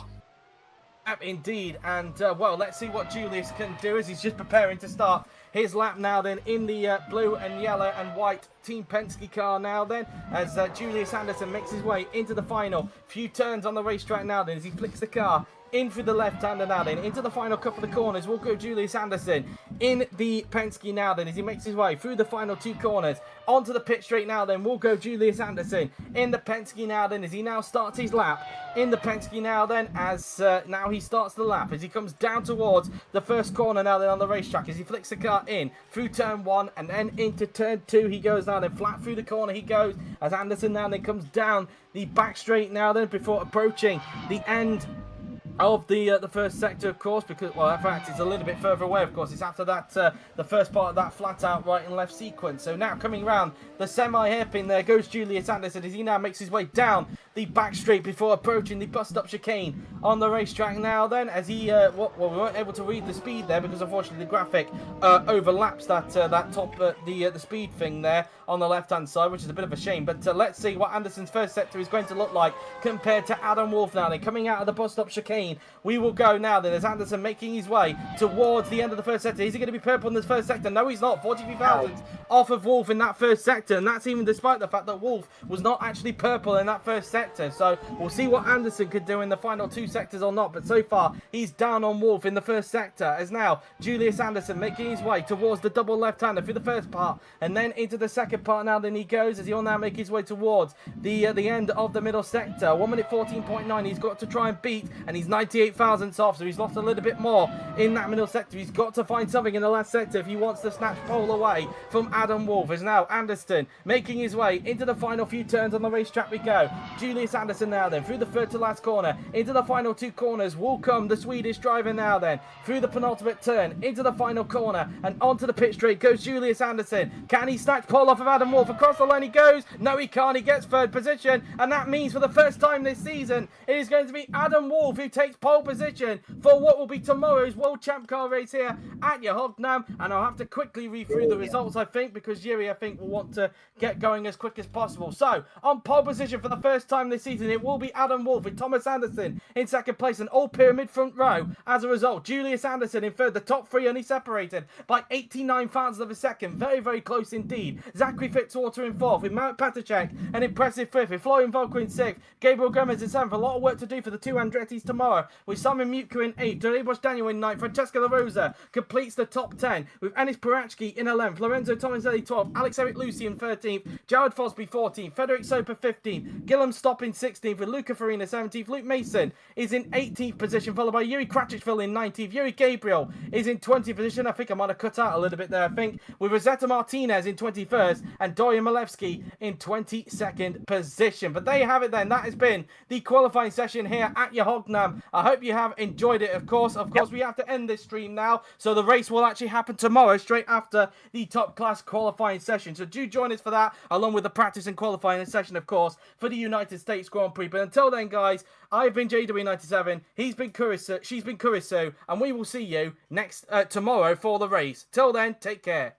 Indeed, and well, let's see what Julius can do as he's just preparing to start his lap now then in the blue and yellow and white Team Penske car now then, as Julius Anderson makes his way into the final few turns on the racetrack now then, as he flicks the car in through the left-hander now then, into the final couple of corners will go Julius Anderson in the Penske now then, as he makes his way through the final 2 corners onto the pit straight now then, will go Julius Anderson in the Penske now then, as he now starts his lap in the Penske now then, as now he starts the lap as he comes down towards the first corner now then on the racetrack, as he flicks the car in through turn 1 and then into turn 2 he goes now then, flat through the corner he goes, as Anderson now then comes down the back straight now then before approaching the end of the first sector, of course, because, well, in fact, it's a little bit further away, of course. It's after that, the first part of that flat-out right and left sequence. So now coming round the semi-hairpin, there goes Julius Anderson as he now makes his way down the back straight before approaching the bus-stop chicane on the racetrack now then, as he, well, we weren't able to read the speed there because, unfortunately, the graphic overlaps that top, the speed thing there on the left-hand side, which is a bit of a shame. But let's see what Anderson's first sector is going to look like compared to Adam Wolf now. Then coming out of the bus stop chicane, we will go now then as Anderson making his way towards the end of the first sector. Is he going to be purple in this first sector? No, he's not. 43,000 off of Wolf in that first sector, and that's even despite the fact that Wolf was not actually purple in that first sector. So we'll see what Anderson could do in the final 2 sectors or not, but so far he's down on Wolf in the first sector, as now Julius Anderson making his way towards the double left-hander through the first part and then into the second part. Now then he goes as he'll now make his way towards the end of the middle sector. 1 minute 14.9 he's got to try and beat, and he's 98 thousandths off, so he's lost a little bit more in that middle sector. He's got to find something in the last sector if he wants to snatch pole away from Adam Wolf. As now Anderson making his way into the final few turns on the racetrack we go. Julius Anderson now then through the third to last corner into the final 2 corners will come the Swedish driver now then through the penultimate turn into the final corner and onto the pit straight goes Julius Anderson. Can he snatch pole off of Adam Wolf? Across the line he goes. No, he can't. He gets 3rd position, and that means for the first time this season it is going to be Adam Wolf who takes pole position for what will be tomorrow's World Champ Car race here at Yeongam. And I'll have to quickly read through the results, I think, because Yuri, I think, will want to get going as quick as possible. So on pole position for the first time this season it will be Adam Wolf with Thomas Anderson in second place and all pyramid front row. As a result, Julius Anderson in third. The top 3 only separated by 89 thousandths of a second. Very, very close indeed. Zachary Fitzwater in fourth with Matt Patacek an impressive fifth, with Florian Volker in sixth, Gabriel Gomez in seventh. A lot of work to do for the 2 Andrettis tomorrow, with Simon Mutka in eighth, Delibos Daniel in ninth. Francesca La Rosa completes the top 10 with Anis Parachki in 11th, Lorenzo Tomazelli 12th, Alex Eric Lucy in 13th, Jared Fosby 14th, Frederick Soper 15th, Gillum Stopp in 16th with Luca Farina 17th. Luke Mason is in 18th position, followed by Yuri Kratchville in 19th. Yuri Gabriel is in 20th position. I think I might have cut out a little bit there, I think, with Rosetta Martinez in 21st and Dorian Malevsky in 22nd position. But there you have it then. That has been the qualifying session here at Yeongam. I hope you have enjoyed it, of course. We have to end this stream now, so the race will actually happen tomorrow straight after the top class qualifying session. So do join us for that, along with the practice and qualifying session, of course, for the United States Grand Prix. But until then, guys, I've been JW97, he's been Kurisu, she's been Kurisu, and we will see you next tomorrow for the race. Till then, take care.